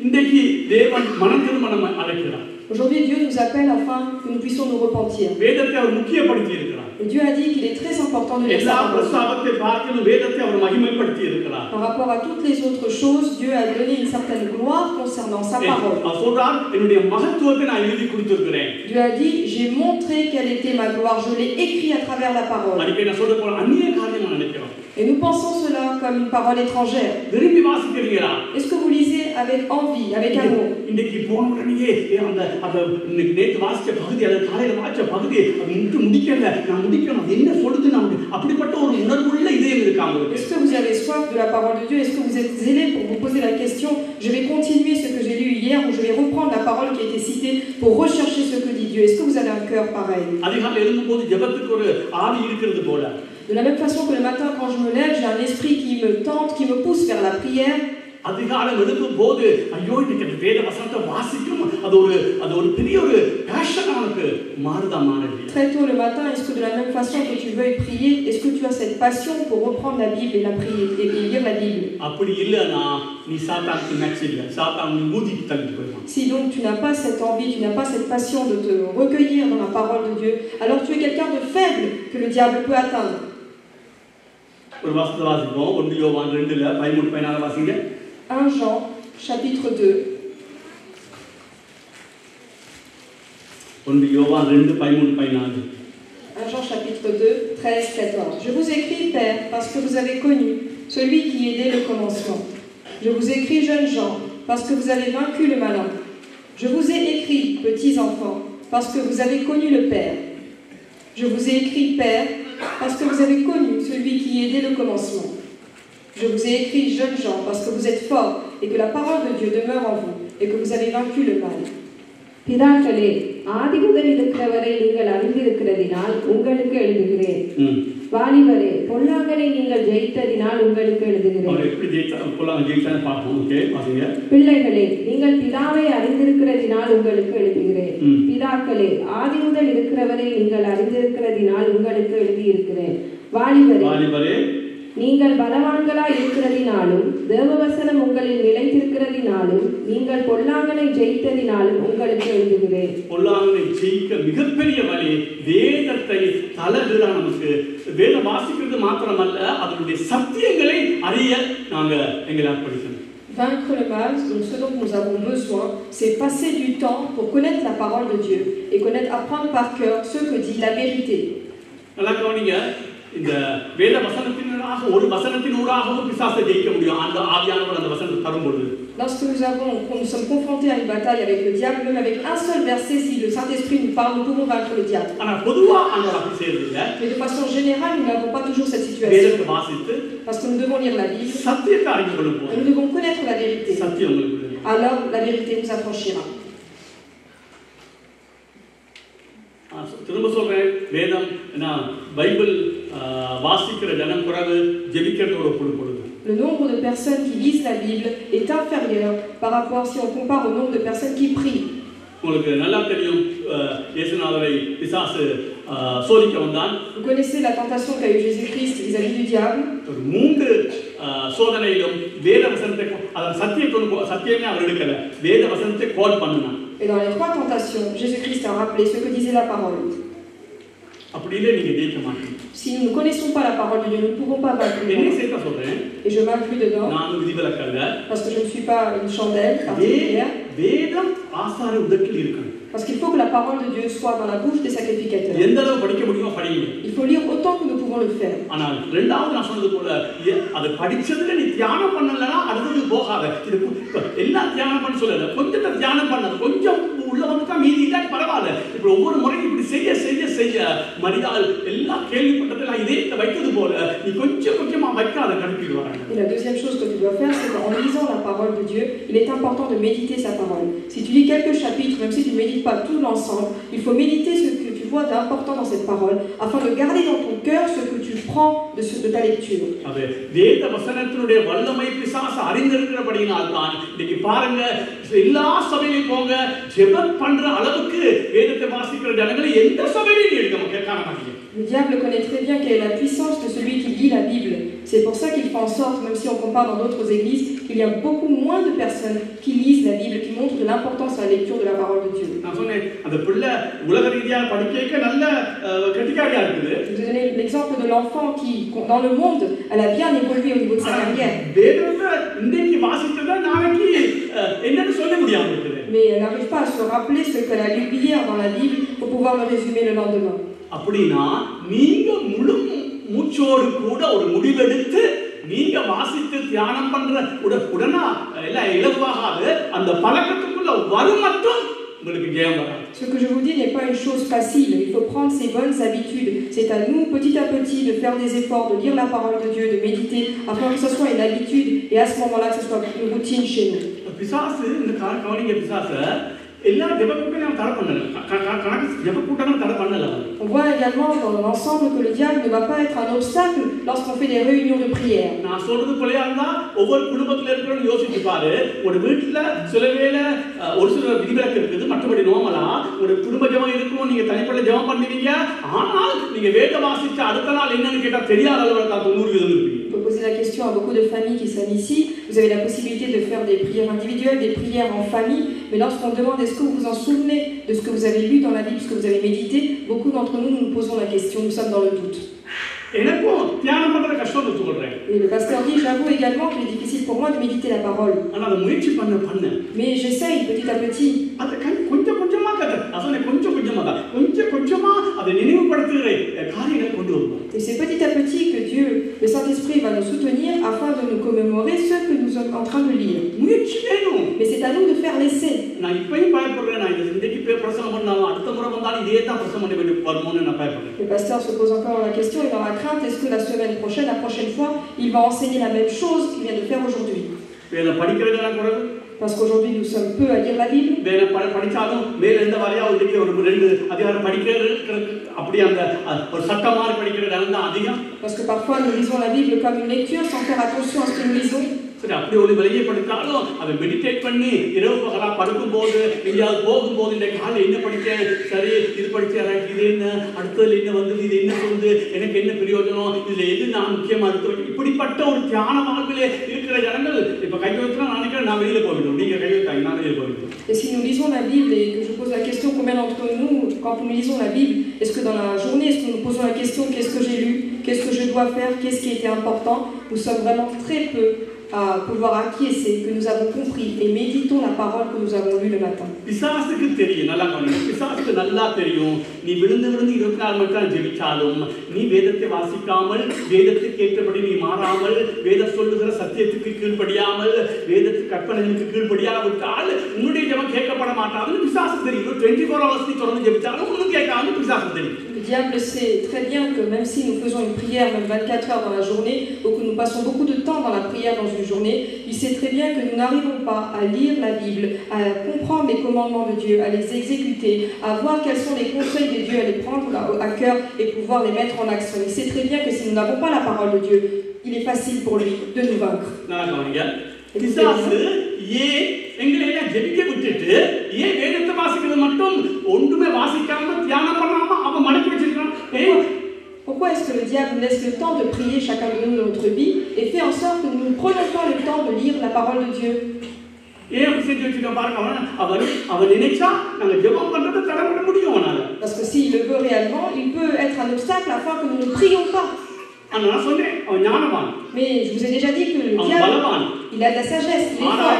இன்றைக்கு தேவன் மனம் திருமணம் அழைக்கிறார். Aujourd'hui, Dieu nous appelle afin que nous puissions nous repentir. வேதத்தை அவர் முக்கியப்படுத்தி இருக்கிறார். Et Dieu a dit qu'il est très important de lire sa parole. பிரசாதத்தை பார்க்கிலும் வேதத்தை அவர் மகிமைப்படுத்தி இருக்கிறார். Par rapport à toutes les autres choses, Dieu a donné une certaine gloire concernant sa parole. அவர் சொல்றார், என்னுடைய மகத்துவத்தை நான் எழுதி கொடுத்திருக்கிறேன். Dieu a dit, j'ai montré quelle était ma gloire, je l'ai écrit à travers la parole. அதுக்கு நான் சொல்ற போற அந்நிய காரியமா நினைக்கிறோம். Et nous pensons cela comme une parole étrangère. விரும்பி வாசிக்கிறீங்களா? Est-ce que vous lisez avec envie, avec amour? இன்னைக்கு போன உடனே அந்த நேற்று வாசிச்ச பகுதி, அதை காலையில் வாசிச்ச பகுதி அது முடிக்கல, நான் முடிக்கணும், என்ன சொல்லுது நான் அப்படிப்பட்ட ஒரு உணர்வுள்ள இதயம் இருக்காங்க. Est-ce que vous avez soif de la parole de Dieu? Est-ce que vous êtes zélé pour vous poser la question, je vais continuer ce que j'ai lu hier ou je vais reprendre la parole qui a été citée pour rechercher ce que dit Dieu? Est-ce que vous avez un cœur pareil? அதிகாலை எழும்பும்போது ஜெபத்துக்கு ஒரு ஆவி இருக்கிறது போல. De la même façon que le matin quand je me lève, j'ai un esprit qui me tente, qui me pousse vers la prière. அதிகாரம் எழுப்பும் போது ஐயோ இன்னைக்கு வேத வசனத்தை வாசிக்கணும், அது ஒரு பெரிய ஒரு பேஷன் அவனுக்கு மாறுதா மாறலையா? Très tôt le matin, est-ce que de la même façon que tu veuilles prier, est-ce que tu as cette passion pour reprendre la Bible et la prier et lire la Bible? அப்படி இல்லைன்னா நீ சாத்தானுக்கு match இல்லை, சாத்தான் ஊதி தள்ளி போயிடும். Si donc tu n'as pas cette envie, tu n'as pas cette passion de te recueillir dans la parole de Dieu, alors tu es quelqu'un de faible que le diable peut atteindre. ஒரு வசனத்தை வாசிப்போம். 1 யோவான் 2:13-14 வாசிங்க. 1 Jean chapitre 2. 1 யோவான் 2:13-14. 1 Jean chapitre 2, 13-14. Je vous écris, Père, parce que vous avez connu celui qui est dès le commencement. Je vous écris, jeunes gens, parce que vous avez vaincu le malin. Je vous ai écrit, petits enfants, parce que vous avez connu le Père. Je vous ai écrit, Père, parce que vous avez connu celui qui est dès le commencement. Je vous ai écrit, jeunes gens, parce que vous êtes forts et que la parole de Dieu demeure en vous et que vous avez vaincu le mal. பிதாக்களே, ஆதி முதல் இருக்கிறவரை நீங்கள் அறிந்திருக்கிறதினால் உங்களுக்கு எழுதுகிறேன். வாலிபரே, பொல்லாங்கனை நீங்கள் ஜெயித்ததினால் உங்களுக்கு எழுதுகிறேன். பிள்ளைகளே, நீங்கள் பிதாவை அறிந்திருக்கிறதினால் உங்களுக்கு எழுதுகிறேன். பிதாக்களே, ஆதி முதல் இருக்கிறவரை நீங்கள் அறிந்திருக்கிறதினால் உங்களுக்கு எழுதியிருக்கிறேன். வாலிபரே, நீங்கள் பலவான்களாய் இருக்கிறதினாலும் தேவவசனம் உங்களில் நிலைத்திருக்கிறதினாலும் நீங்கள் பொல்லாங்கனை ஜெயித்ததினாலும் உங்களுக்கு எழுதுகிறேன். பொல்லாங்கனை ஜெயிக்க மிகப்பெரிய வழி வேதத்தை தலகுறா. நமக்கு வேதம் வாசிக்கிறது மாத்திரமல்ல, அதனுடைய சத்தியங்களை அறிய எங்களை அர்ப்பணிக்கணும். Vaincre le mal, donc ce dont nous avons besoin, c'est passer du temps pour connaître la parole de Dieu et connaître, apprendre par cœur ce que dit la vérité. நல்லா கவனிங்க, இந்த வேத வசனத்தினூடாக ஒரு வசனத்தினூடாகவும் பிசாசை ஜெயிக்க முடியும். அந்த ஆவியானவர் அந்த வசனத்தை தரும்போது lorsque nous sommes confrontés à une bataille avec le diable, même avec un seul verset, si le Saint-Esprit nous parle, nous pouvons vaincre le diable. Mais de façon générale, nous n'avons pas toujours cette situation. Parce que nous devons lire la Bible, et nous devons connaître la vérité. Alors la vérité nous affranchira. திரும்ப சொல்றேன், வேதம் Bible வாசிக்கிற ஜனம் குறைவு, ஜெபிக்கிறதோட பொழுது. Le nombre de personnes qui lisent la Bible est inférieur par rapport si on compare au nombre de personnes qui prient. உங்களுக்கு நல்லா தெரியும், இயேசுநாதரை பிசாசு சோதிக்க வந்தான். Vous connaissez la tentation qu'a eu Jésus-Christ vis-à-vis du diable. மூன்று சோதனையிலும் வேத வசனத்தை சத்தியமே அவர் எடுக்கல, வேத வசனத்தை கோட் பண்ணினான். Et dans les 3 tentations, Jésus-Christ a rappelé ce que disait la parole. Si nous ne connaissons pas la parole de Dieu, nous ne pourrons pas vaincre. Et je m'inclus dedans, parce que je ne suis pas une chandelle particulière. Parce qu'il faut que la parole de Dieu soit dans la bouche des sacrificateurs. Il faut lire autant que nous pouvons le faire. Et la deuxième chose que tu dois faire, c'est qu'en lisant la parole de Dieu, il est important de méditer sa parole. Si tu lis quelques chapitres, même si tu ne médites pas tout l'ensemble, il faut méditer ce que tu vois d'important dans cette parole, afin de garder dans ton cœur ce que tu prends de ta lecture. Le diable connaît très bien quelle est la puissance de celui qui lit la Bible. C'est pour ça qu'il fait en sorte, même si on compare dans d'autres églises, qu'il y a beaucoup moins de personnes qui lisent la Bible, qui montrent de l'importance à la lecture de la parole de Dieu. Je vous ai donné l'exemple de l'enfant qui, dans le monde, elle a bien évolué au niveau de sa carrière. Mais elle n'arrive pas à se rappeler ce qu'elle a lu hier dans la Bible pour pouvoir le résumer le lendemain. அப்படினா நீங்க முழு மூச்சோடு கூட ஒரு முடிவெடுத்து நீங்க வாசித்து தியானம் பண்ற உடனே எல்லாம் இலகுவாகாது, அந்த பழக்கத்துக்குள்ள வரும் மட்டும் உங்களுக்கு ஜெயம் வரும். Ce que je vous dis n'est pas une chose facile. Il faut prendre ces bonnes habitudes. C'est à nous, petit à petit, de faire des efforts, de lire la parole de Dieu, de méditer, afin que ce soit une habitude et à ce moment-là, que ce soit une routine chez nous. பிசாசு இந்த கவனிங்க, பிசாசு எல்லா ஜெபக்கூட்டங்களும் தடை பண்ணல. கணக்கு ஜெபக்கூட்டங்களும் தடை பண்ணல. On voit également dans l'ensemble que le diable ne va pas être un obstacle lorsqu'on fait des réunions de prière. நான் சொல்றது பிள்ளையா இருந்தா ஒவ்வொரு குடும்பத்துல இருக்கிறவங்க யோசிச்சு பாரு. ஒரு வீட்டுல சிலவேளை ஒரு சில விதிவிலக்கு இருக்குது, மற்றபடி நார்மலா ஒரு குடும்ப ஜெபம் இருக்கும், நீங்க தனிப்பட்ட ஜெபம் பண்ணுவீங்க. ஆனால் நீங்க வேத வாசிச்ச அடுத்த நாள் என்னன்னு கேட்டா தெரியாத அளவுக்கு 90% இருக்கு. On peut poser la question à beaucoup de familles qui sont ici. Vous avez la possibilité de faire des prières individuelles, des prières en famille. Mais lorsqu'on demande est-ce que vous vous en souvenez de ce que vous avez lu dans la Bible, ce que vous avez médité, beaucoup d'entre nous nous posons la question, nous sommes dans le doute. Et le pasteur dit, j'avoue également qu'il est difficile pour moi de méditer la parole. Mais j'essaye petit à petit. Et c'est petit à petit que Dieu, le Saint-Esprit, va nous soutenir afin de nous commémorer ce que nous sommes en train de lire. Mais c'est à nous de faire l'essai. Le pasteur se pose encore la question et dans la crainte, est-ce que la prochaine fois, il va enseigner la même chose qu'il vient de faire aujourd'hui? Parce qu'aujourd'hui nous sommes peu à lire la Bible. Parce que parfois nous lisons la Bible comme une lecture sans faire attention à ce que nous lisons. சரி அப்படி ஒரு வெளியே படித்தாலும் அதை meditate பண்ணி இரவு பகலா படுக்கும்போது எங்கேயாவது போகும்போது இந்த காலை என்ன படித்தேன், சரி இது படித்தேன், இது என்ன அடுத்ததுல என்ன வந்து இது என்ன சொல்லுது, எனக்கு என்ன பிரயோஜனம், இதுல எது நான் முக்கியமா இருக்கு, இப்படிப்பட்ட ஒரு தியான வாழ்விலே இருக்கிற ஜனங்கள் இப்ப கை வைத்தா நான் நினைக்கிறேன் நான் வெளியில போயிடும், நீங்க கை வைத்தாங்க நான் வெளியில போயிடும். Et si nous lisons la Bible et que je pose la question combien d'entre nous quand nous lisons la Bible, est-ce que dans la journée est-ce que nous posons la question qu'est-ce que j'ai lu, qu'est-ce que je dois faire, qu'est-ce qui était important, nous sommes vraiment très peu à pouvoir acquiescer que nous avons compris et méditons la parole que nous avons lue le matin. பிசாசுக்கு தெரியும், நல்லா கவனிங்க, பிசாசுக்கு நல்லா தெரியும் நீ விழுந்து 24 மணி நேரம் ஜெபிச்சாலும் நீ வேதத்தை வாசிக்காமல் வேதத்துக்கு ஏற்றபடி நீ மாறாமல் வேதம் சொல்லுகிற சத்தியத்துக்கு கீழ்ப்படியாமல் வேதத்துக்கு கற்பனைகளுக்கு கீழ்ப்படியாவிட்டால் உன்னுடைய ஜெபம் கேட்கப்பட மாட்டாதுன்னு பிசாசுக்கு தெரியும். 24 hours நீ தொடர்ந்து ஜெபிச்சாலும் ஒன்றும் கேட்காதுன்னு பிசாசுக்கு தெரியும். Le diable sait très bien que même si nous faisons une prière même 24 heures dans la journée ou que nous passons beaucoup de temps dans la prière dans une journée, il sait très bien que nous n'arrivons pas à lire la Bible, à comprendre les commandements de Dieu, à les exécuter, à voir quels sont les conseils de Dieu, à les prendre à cœur et pouvoir les mettre en action. Il sait très bien que si nous n'avons pas la parole de Dieu, il est facile pour lui de nous vaincre. பிசாசு ஏன் எங்களை ஜெபிக்க விட்டுட்டு ஏன் வேதத்தை வாசிக்கிறது மட்டும் ஒன்றுமே வாசிக்காம தியானம் பண்ணாம அவன் மடக்கி வச்சிருக்கான்? Pourquoi est-ce que le diable laisse le temps de prier chacun de nous dans notre vie et fait en sorte que nous ne prenons pas le temps de lire la parole de Dieu? Parce que s'il le veut réellement, il peut être un obstacle afin que nous ne prions pas. Mais je vous ai déjà dit que le diable, il a de la sagesse, il est fort.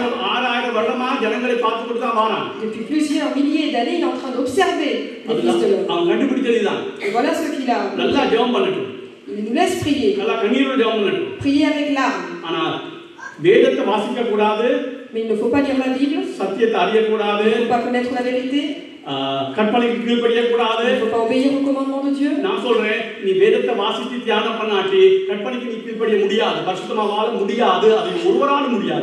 Depuis plusieurs milliers d'années, il est en train d'observer les fils de l'homme. Et voilà ce qu'il a. Il nous laisse prier. Prier avec larmes. Mais il ne faut pas lire la Bible. Il ne faut pas connaître la vérité. Il ne faut pas obéir au commandement de Dieu.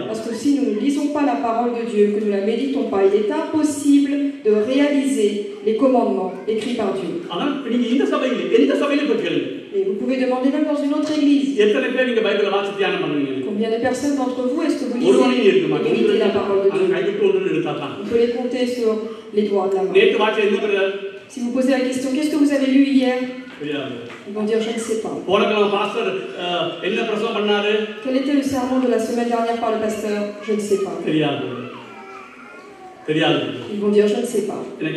Parce que si nous ne lisons pas la parole de Dieu, que nous ne la méditons pas, il est impossible de réaliser les commandements écrits par Dieu. Et vous pouvez demander même dans une autre église. Combien de personnes d'entre vous est-ce que vous lisez la parole de Dieu? On peut les compter sur les doigts de la main. Si vous posez la question, qu'est-ce que vous avez lu hier? Ils vont dire, je ne sais pas. Quel était le sermon de la semaine dernière par le pasteur? Je ne sais pas. Ils vont dire, je ne sais pas. La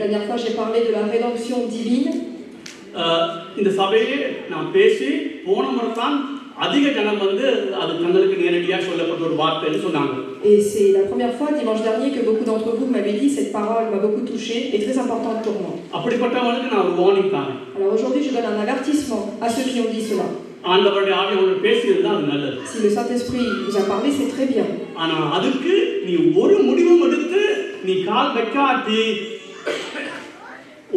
dernière fois, j'ai parlé de la rédemption divine. Et c'est la première fois, dimanche dernier, que beaucoup d'entre vous m'avaient dit cette parole m'a beaucoup touché et très importante pour moi. Alors aujourd'hui, je donne un avertissement à ceux qui ont dit cela. Si le Saint-Esprit vous a parlé, c'est très bien.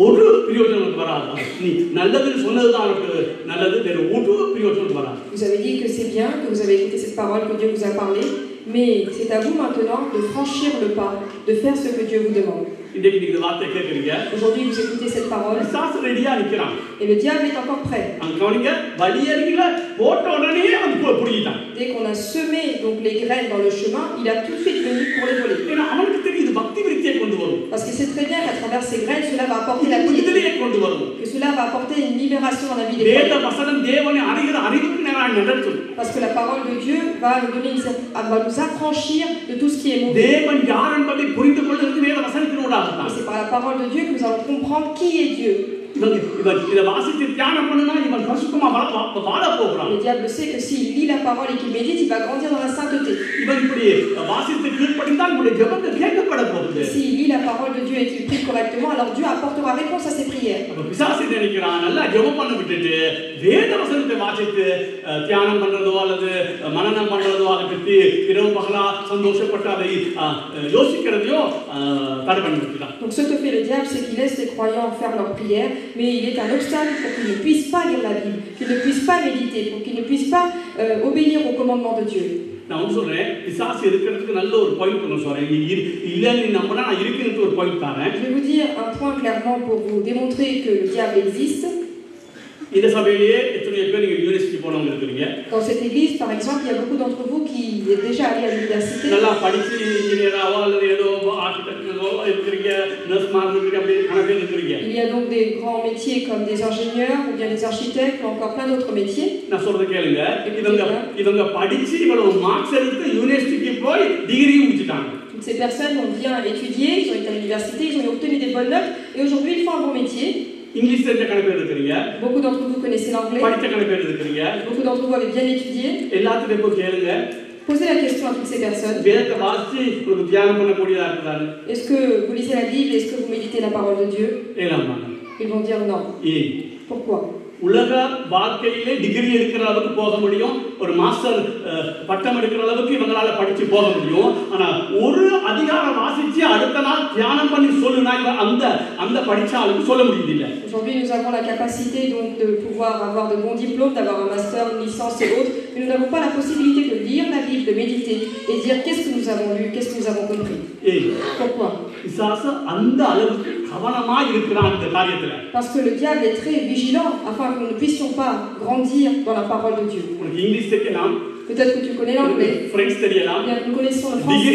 ஒரு பிரயோஜனம் வராது. நீ நல்லதுன்னு சொன்னதுதான் உனக்கு நல்லது, வேற ஒரு பிரயோஜனம் வராது. Vous avez dit que c'est bien, que vous avez écouté cette parole, que Dieu vous a parlé, mais c'est à vous maintenant de franchir le pas, de faire ce que Dieu vous demande. இன்னைக்கு நீங்க வார்த்தை கேக்குறீங்க. Aujourd'hui vous écoutez cette parole. பிசாசு ரெடியா நிக்கிறான். Et le diable est encore prêt. அங்கவனிங்க வழியருகில போட்ட உடனே அவன் புடிச்சிட்டான். Dès qu'on a semé donc les graines dans le chemin, il a tout de suite venu pour les voler. ஏன்னா அவனுக்கு தெரியுது பக்தி விருத்தியை கொண்டு வரும். Parce qu'il sait très bien qu'à travers ces graines, cela va apporter la piété. கொண்டு வரும். Que cela va apporter une libération dans la vie des வேத croyants. வசனம் தேவனை அறிகிற அறிவுக்கு நேராக நடத்தும். Parce que la parole de Dieu va nous affranchir de tout ce qui est mauvais. தேவன் யார் என்பதை புரிந்து கொள்வதற்கு வேத வசனத்தினூடாக தான். C'est par la parole de Dieu que nous allons comprendre qui est Dieu. இத வாசித்து தியானம் பண்ணா இவன் பரிசுத்தமா வாழ போகிறான். Le diable sait que s'il lit la parole et qu'il médite, il va grandir dans la sainteté. இவன் இப்படி வாசித்து கீழ்ப்படிந்தால் உங்களுடைய ஜெபங்கள் கேட்கப்பட போகுது. S'il lit la parole de Dieu et qu'il prie correctement, alors Dieu apportera réponse à ses prières. அப்ப பிசாசு நினைக்கிறான் நல்லா ஜெபம் பண்ண விட்டுட்டு வேத வசனத்தை வாசித்து தியானம் பண்றதோ அல்லது மனனம் பண்றதோ அதை பற்றி இரவு பகலா சந்தோஷப்பட்டு அதை யோசிக்கிறதையோ தடை பண்ணி விட்டுட்டான். Donc ce que fait le diable, c'est qu'il laisse les croyants faire leur prière, mais il est un obstacle pour qu'ils ne puissent pas lire la Bible, qu'ils ne puissent pas méditer, pour qu'ils ne puissent pas obéir au commandement de Dieu. நான் சொல்றேன் பிசாசு இருக்கிறதுக்கு நல்ல ஒரு point ஒன்று சொல்றேன். இல்ல நீ நம்பினா நான் இருக்கிறதுக்கு ஒரு பாயிண்ட் தரேன். Je vais vous dire un point clairement pour vous démontrer que le diable existe. இந்த சபையிலேயே எத்தனை பேர் நீங்க யூனிவர்சிட்டி போனவங்க இருக்கீங்க? Dans cette église, par exemple, il y a beaucoup d'entre vous qui est déjà allé à l'université. நல்லா படிச்சு இன்ஜினியராவோ அல்லது ஏதோ ஆர்க்கிடெக்டோ இருக்கீங்க, நர்ஸ் மாதிரி இருக்கீங்க, அப்படி கணக்கு இருக்கீங்க. Il y a donc des grands métiers comme des ingénieurs ou bien des architectes ou encore plein d'autres métiers. நான் சொல்றது கேளுங்க. இவங்க படிச்சு இவ்வளவு மார்க்ஸ் எடுத்து யூனிவர்சிட்டிக்கு போய் டிகிரி முடிச்சிட்டாங்க. Toutes ces personnes ont bien étudié, ils ont été à l'université, ils ont obtenu des bonnes notes et aujourd'hui ils font un bon métier. English தெரிஞ்ச கணக்கு பேர் இருக்கீங்க. Beaucoup d'entre vous connaissez l'anglais. படிச்ச கணக்கு பேர் இருக்கீங்க. Beaucoup d'entre vous avez bien étudié. எல்லாத்துக்கும் போய் கேளுங்க. Posez la question à toutes ces personnes. வேதத்தை வாசிச்சு உங்களுக்கு தியானம் பண்ண முடியதா இருக்குதா? Est-ce que vous lisez la Bible? Est-ce que vous méditez la parole de Dieu? Ils vont dire non. Pourquoi? உலக வாழ்க்கையிலே டிகிரி எடுக்கிற அளவுக்கு போக முடியும், ஒரு மாஸ்டர் பட்டம் எடுக்கிற அளவுக்கு இவங்களால படிச்சு போக முடியும். ஆனா ஒரு அதிகாரம் வாசிச்சு அடுத்த நாள் தியானம் பண்ணி சொல்லுனா அந்த படிச்ச ஆளுக்கு சொல்ல முடியல. Aujourd'hui nous avons la capacité donc de pouvoir avoir de bons diplômes, d'avoir un master, une licence et autres, mais nous n'avons pas la possibilité de lire la Bible, de méditer et dire qu'est-ce que nous avons lu, qu'est-ce que nous avons compris. Pourquoi? பிசாசு அந்த அளவுக்கு கவனமா இருக்கிறான் இந்த காரியத்துல. Parce que le diable est très vigilant afin que nous ne puissions pas grandir dans la parole de Dieu. Peut-être que tu connais l'anglais. Bien, nous connaissons le français.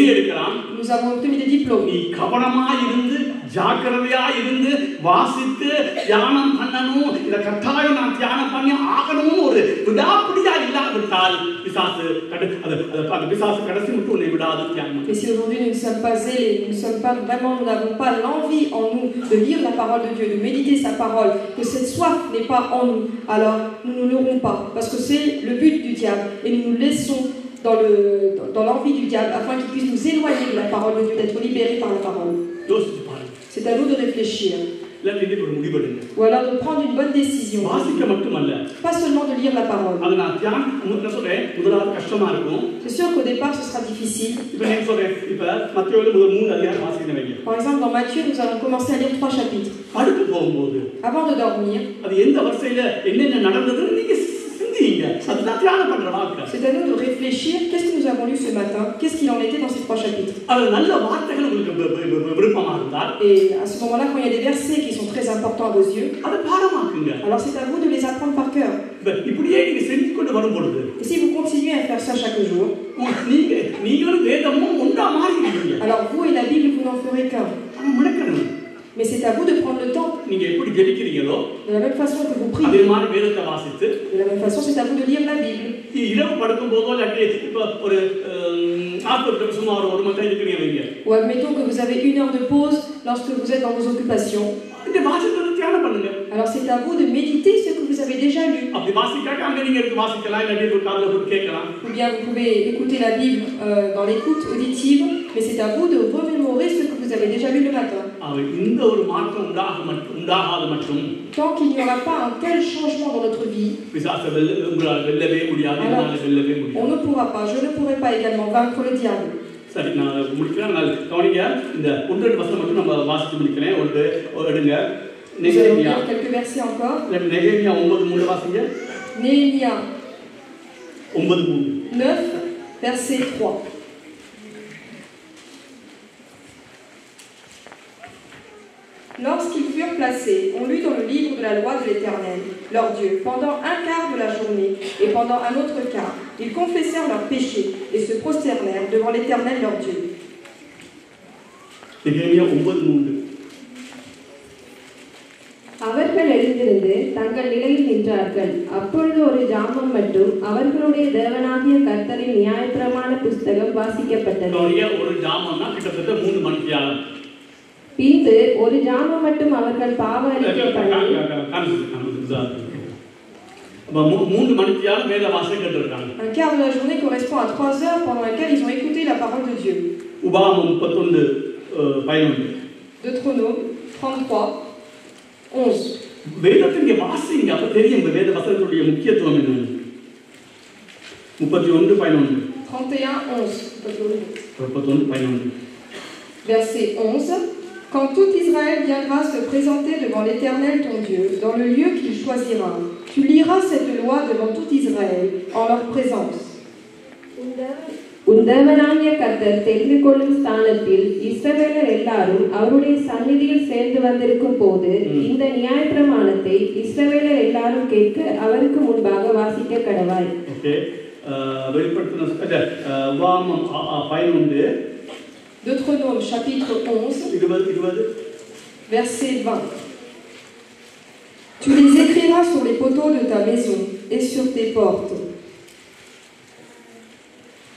Nous avons obtenu des diplômes. ஜாக்கிரதையா இருந்து வாசித்து தியானம் பண்ணணும், இத கட்டாயம் நான் தியானம் பண்ணி ஆகணும்னு ஒரு விடாப்பிடியா இல்லாவிட்டால் பிசாசு அந்த பிசாசு கடைசி மட்டும் உன்னை விடாது தியானம். Et si aujourd'hui nous ne sommes pas zélés, nous ne sommes pas vraiment, nous n'avons pas l'envie en nous de lire la parole de Dieu, de méditer sa parole, que cette soif n'est pas en nous, alors nous ne l'aurons pas, parce que c'est le but du diable et nous nous laissons dans l'envie du diable afin qu'il puisse nous éloigner de la parole de Dieu, d'être libérés par la parole. C'est à nous de réfléchir. Ou alors de prendre une bonne décision. Pas seulement de lire la parole. C'est sûr qu'au départ ce sera difficile. Par exemple dans Matthieu nous allons commencer à lire 3 chapitres. Avant de dormir. C'est à nous de réfléchir qu'est-ce que nous avons lu ce matin, qu'est-ce qu'il en était dans ces 3 chapitres. Et à ce moment-là, quand il y a des versets qui sont très importants à vos yeux, alors c'est à vous de les apprendre par cœur. Et si vous continuez à faire ça chaque jour, alors vous et la Bible, vous n'en ferez qu'un. Mais c'est à vous de prendre le temps. De la même façon que vous priez. De la même façon, c'est à vous de lire la Bible. Ou admettons que vous avez 1 heure de pause lorsque vous êtes dans vos occupations. Alors c'est à vous de méditer ce que vous avez déjà lu. Ou bien vous pouvez écouter la Bible dans l'écoute auditive, mais c'est à vous de remémorer ce que vous avez déjà lu le matin. Tant qu'il n'y aura pas un tel changement dans notre vie, alors, on ne pourra pas, je ne pourrai pas également vaincre le diable. சரி, நான் முடிக்கிறேன். கவனிங்க, இந்த 1 வசனம் மட்டும் நம்ம வாசித்து முடிக்கிறேன். எடுங்க. Nous allons lire quelques versets encore. நெகேமியா 9:3 வாசிங்க. Néhémie 9:3. 9, verset 3. Lorsqu'ils furent placés, on lut dans le livre de la loi de l'Éternel, leur Dieu, pendant un quart de la journée et pendant un autre quart. Ils confessèrent leurs péchés et se prosternèrent devant l'Éternel leur Dieu. நெகேமியா 9:3. அவர்கள் எழுந்திருந்து தங்கள் நிலையில் நின்றார்கள். அப்பொழுது ஒரு ஜாமம் மட்டும் அவர்களுடைய தேவனாகிய கர்த்தரின் நியாயப்பிரமாண புஸ்தகம் வாசிக்கப்பட்டது. ஒரு ஜாமம்னா கிட்டத்தட்ட 3 மணித்தியாலம். பின்பு ஒரு ஜாமம் மட்டும் அவர்கள் பாவ அறிக்கை பண்ணி 3 மணித்தியாலம் வேத வாசகம் கேட்டிருக்காங்க. Un quart de la journée correspond à 3 heures pendant lesquelles ils ont écouté la parole de Dieu. உபாகமம் 31:11. Deutéronome 33, 11. வேதத்தை இங்கே வாசிங்க, அப்ப தெரியும் வேத வசனத்துடைய முக்கியத்துவம் என்னன்னு. 31:11. 31, 11. 31:11. Verset 11. Quand tout Israël viendra se présenter devant l'Éternel ton Dieu, dans le lieu qu'il choisira, tu liras cette loi devant tout Israël, en leur présence. உன் தேவனாகிய கர்த்தர் தெரிந்து கொள்ளும் ஸ்தானத்தில் இஸ்ரவேலர் எல்லாரும் அவருடைய சந்நிதியில் சேர்ந்து வந்திருக்கும் போது இந்த நியாயப்பிரமாணத்தை இஸ்ரவேலர் எல்லாரும் கேட்க அவருக்கு முன்பாக வாசிக்க கடவாய். Deutéronome chapitre 11, verset 20. Tu les écriras sur les poteaux de ta maison et sur tes portes.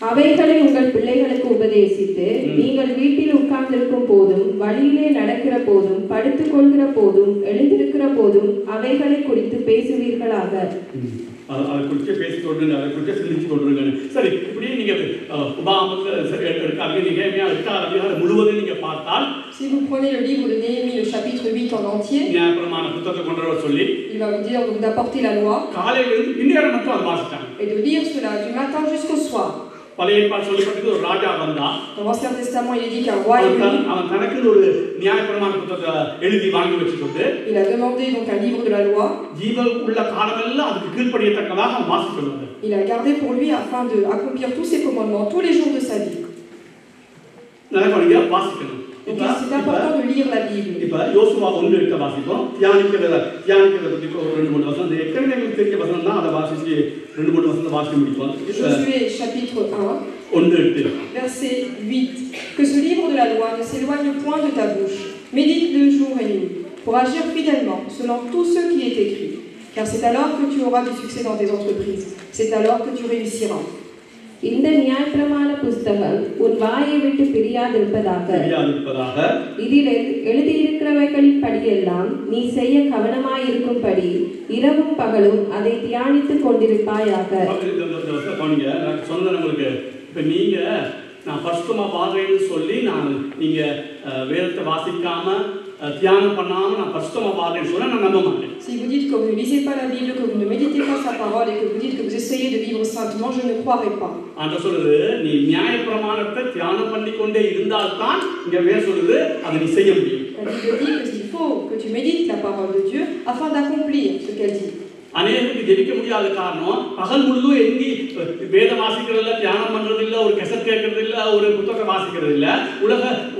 அவைகளை உங்கள் பிள்ளைகளுக்கு உபதேசித்து நீங்கள் வீட்டில் உட்கார்ந்திருக்கும் போதும் வழியிலே நடக்கிற போதும் படுத்துக் கொள்கிற போதும் எழுந்திருக்கிற போதும் அவைகளை குறித்து பேசுவீர்களாக. அதை குறித்து பேசிக்கொண்டு அதை குறித்து சிந்திச்சு கொண்டிருங்க. சரி, இப்படி நீங்க முழுவதும் நீங்க பார்த்தால், si vous prenez le livre de Néhémie, le chapitre 8 en entier, நியாயப்பிரமாண புத்தகத்தை கொண்டு வர சொல்லி il va vous dire d'apporter la loi காலையிலிருந்து பின்னேரம் மட்டும் அதை வாசிட்டாங்க. et de lire cela du matin jusqu'au soir. பழைய ஏற்பாடு சொல்லப்பட்டது ஒரு ராஜா வந்தா, Dans l'Ancien Testament, il est dit qu'un roi est venu. அவன் தனக்கு ஒரு நியாயப்பிரமாண புத்தகத்தை எழுதி வாங்கி வச்சுட்டு il a demandé donc un livre de la loi. ஜீவ உள்ள காலமெல்லாம் அதுக்கு கீழ்ப்படியத்தக்கதாக அவன் வாசிக்கணும். Il a gardé pour lui afin de accomplir tous ses commandements tous les jours de sa vie. வாசிக்கணும். Donc c'est important de lire la Bible. இப்ப யோசுவா 1:8 வாசிப்போம். தியானிக்கிறத பத்தி ஒரு 2-3 வசனம் ஏற்கனவே நமக்கு தெரிஞ்ச வசனம் தான், அதை வாசிச்சு 2-3 வசனம் வாசிக்க முடிப்போம். Josué chapitre 1, 1:8. verset 8. Que ce livre de la loi ne s'éloigne point de ta bouche. Médite-le jour et nuit pour agir fidèlement selon tout ce qui est écrit. Car c'est alors que tu auras du succès dans tes entreprises. C'est alors que tu réussiras. இந்த நியாயப்பிரமாண புஸ்தகம் உன் வாயை விட்டு பிரியாதிருப்பதாக. இதில் எழுதியிருக்கிறவைகளின் படியெல்லாம் நீ செய்ய கவனமாயிருக்கும்படி இரவும் பகலும் அதை தியானித்துக் கொண்டிருப்பாயாக. சொன்னவங்களுக்கு இப்ப நீங்க நான் பரிசுத்தமா வாழ்றேன்னு சொல்லி நீங்க வேதத்தை வாசிக்காம தியானம் பண்ணாம நான் பரிசுத்தமா வாழ்றேன்னு சொன்னா நான் நம்ப மாட்டேன். Si vous dites que vous ne lisez pas la Bible, que vous ne méditez pas sa parole et que vous dites que vous essayez de vivre saintement, je ne croirai pas. அந்த சொல்லுது நீ நியாயப்பிரமாணத்தை தியானம் பண்ணிக்கொண்டே இருந்தால்தான் இங்க வேதம் சொல்லுது அதை நீ செய்ய முடியும். La Bible dit qu'il faut que tu médites la parole de Dieu afin d'accomplir ce qu'elle dit. அநேகருக்கு ஜெபிக்க முடியாத காரணம் பகல் முழுதும் எங்கி வேதம் வாசிக்கிறது இல்லை, தியானம் பண்றது இல்லை, ஒரு கெசட் கேட்கறது இல்லை, ஒரு புத்தகம் வாசிக்கிறது இல்லை,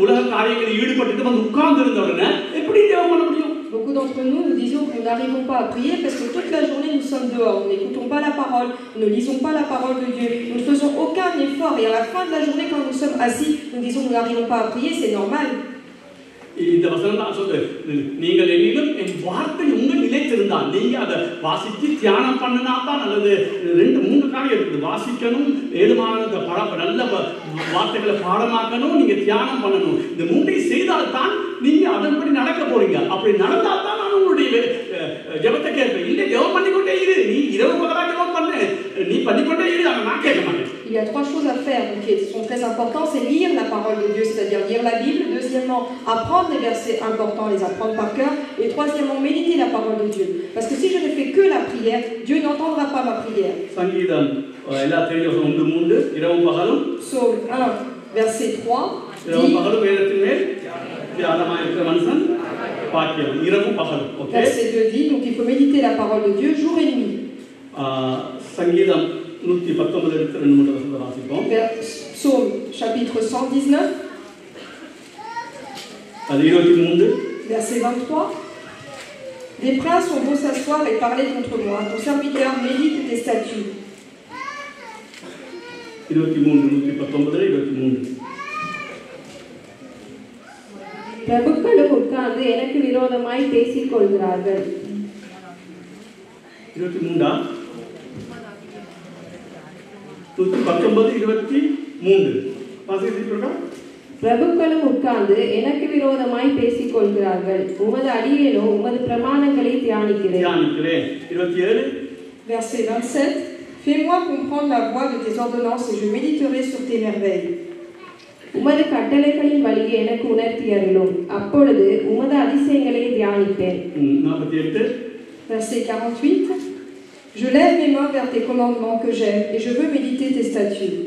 உலக காரியங்களில் ஈடுபட்டு வந்து உட்கார்ந்து இருந்தவுடனே எப்படி ஜெபம் பண்ண முடியும்? Beaucoup d'entre nous disons que nous n'arrivons pas à prier parce que toute la journée nous sommes dehors, nous n'écoutons pas la parole, nous ne lisons pas la parole de Dieu, nous ne faisons aucun effort et à la fin de la journée quand nous sommes assis, nous disons que nous n'arrivons pas à prier, c'est normal. இந்த வசனம் தான் சொல்லுது, நீங்கள் என்னிலும் என் வார்த்தை உங்க நிலைத்திருந்தால் நீங்க அதை வாசித்து தியானம் பண்ணினா தான் நல்லது. 2-3 காரியம் இருக்குது. வாசிக்கணும், ஏழுமான நல்ல வார்த்தைகளை பாடமாக்கணும், நீங்க தியானம் பண்ணணும். இந்த 3 செய்தால் தான் நீங்க அதன்படி நடக்க போறீங்க. அப்படி நடந்தால் தான் நான் உங்களுடைய ஜெபத்தை கேட்பேன். இல்லை ஜெபம் பண்ணிக்கொண்டே இரு, நீ இரவு பகலாக ஜெபம் பண்ணு, நீ பண்ணிக்கொண்டே இரு, நான் கேட்க மாட்டேன். Il y a 3 choses à faire qui sont très importantes, c'est lire la parole de Dieu, c'est-à-dire lire la Bible. Deuxièmement, apprendre les versets importants, les apprendre par cœur. Et troisièmement, méditer la parole de Dieu. Parce que si je ne fais que la prière, Dieu n'entendra pas ma prière. சங்கீதம் எல்லா தெரியும் 1:3 இரவும் பகலும். Psaume 1, verset 3. இரவும் பகலும் வேதத்தின் மேல் தியானமாக இருக்கிற மனுஷன் பாக்கியம். இரவும் பகலும். Okay. Verset 2 dit, donc il faut méditer la parole de Dieu jour et nuit. சங்கீதம் 119 எடுத்து 2-3 வசனத்தை வாசிப்போம். Psaume chapitre 119. அது 23. Verset 23. Des princes ont beau s'asseoir et parler contre moi. Ton serviteur médite tes statuts. 23, 119, 23. பிரபுக்களும் உட்கார்ந்து எனக்கு விரோதமாய் பேசிக் கொள்கிறார்கள். 23 119, 23 பிரபுக்களும் உட்கார்ந்து எனக்கு விரோதமாய் பேசிக் கொள்கிறார்கள். உமது அடியேனோ உமது பிரமாணங்களை தியானிக்கிறேன். 27. Verset 27. Fais-moi comprendre la voie de tes ordonnances et je méditerai sur tes merveilles. உமது கட்டளைகளின் வழியை எனக்கு உணர்த்தி அருளும். அப்பொழுது உமது அதிசயங்களை தியானிப்பேன். 48. Verset 48. Je lève mes mains vers tes commandements que j'aime et je veux méditer tes statuts.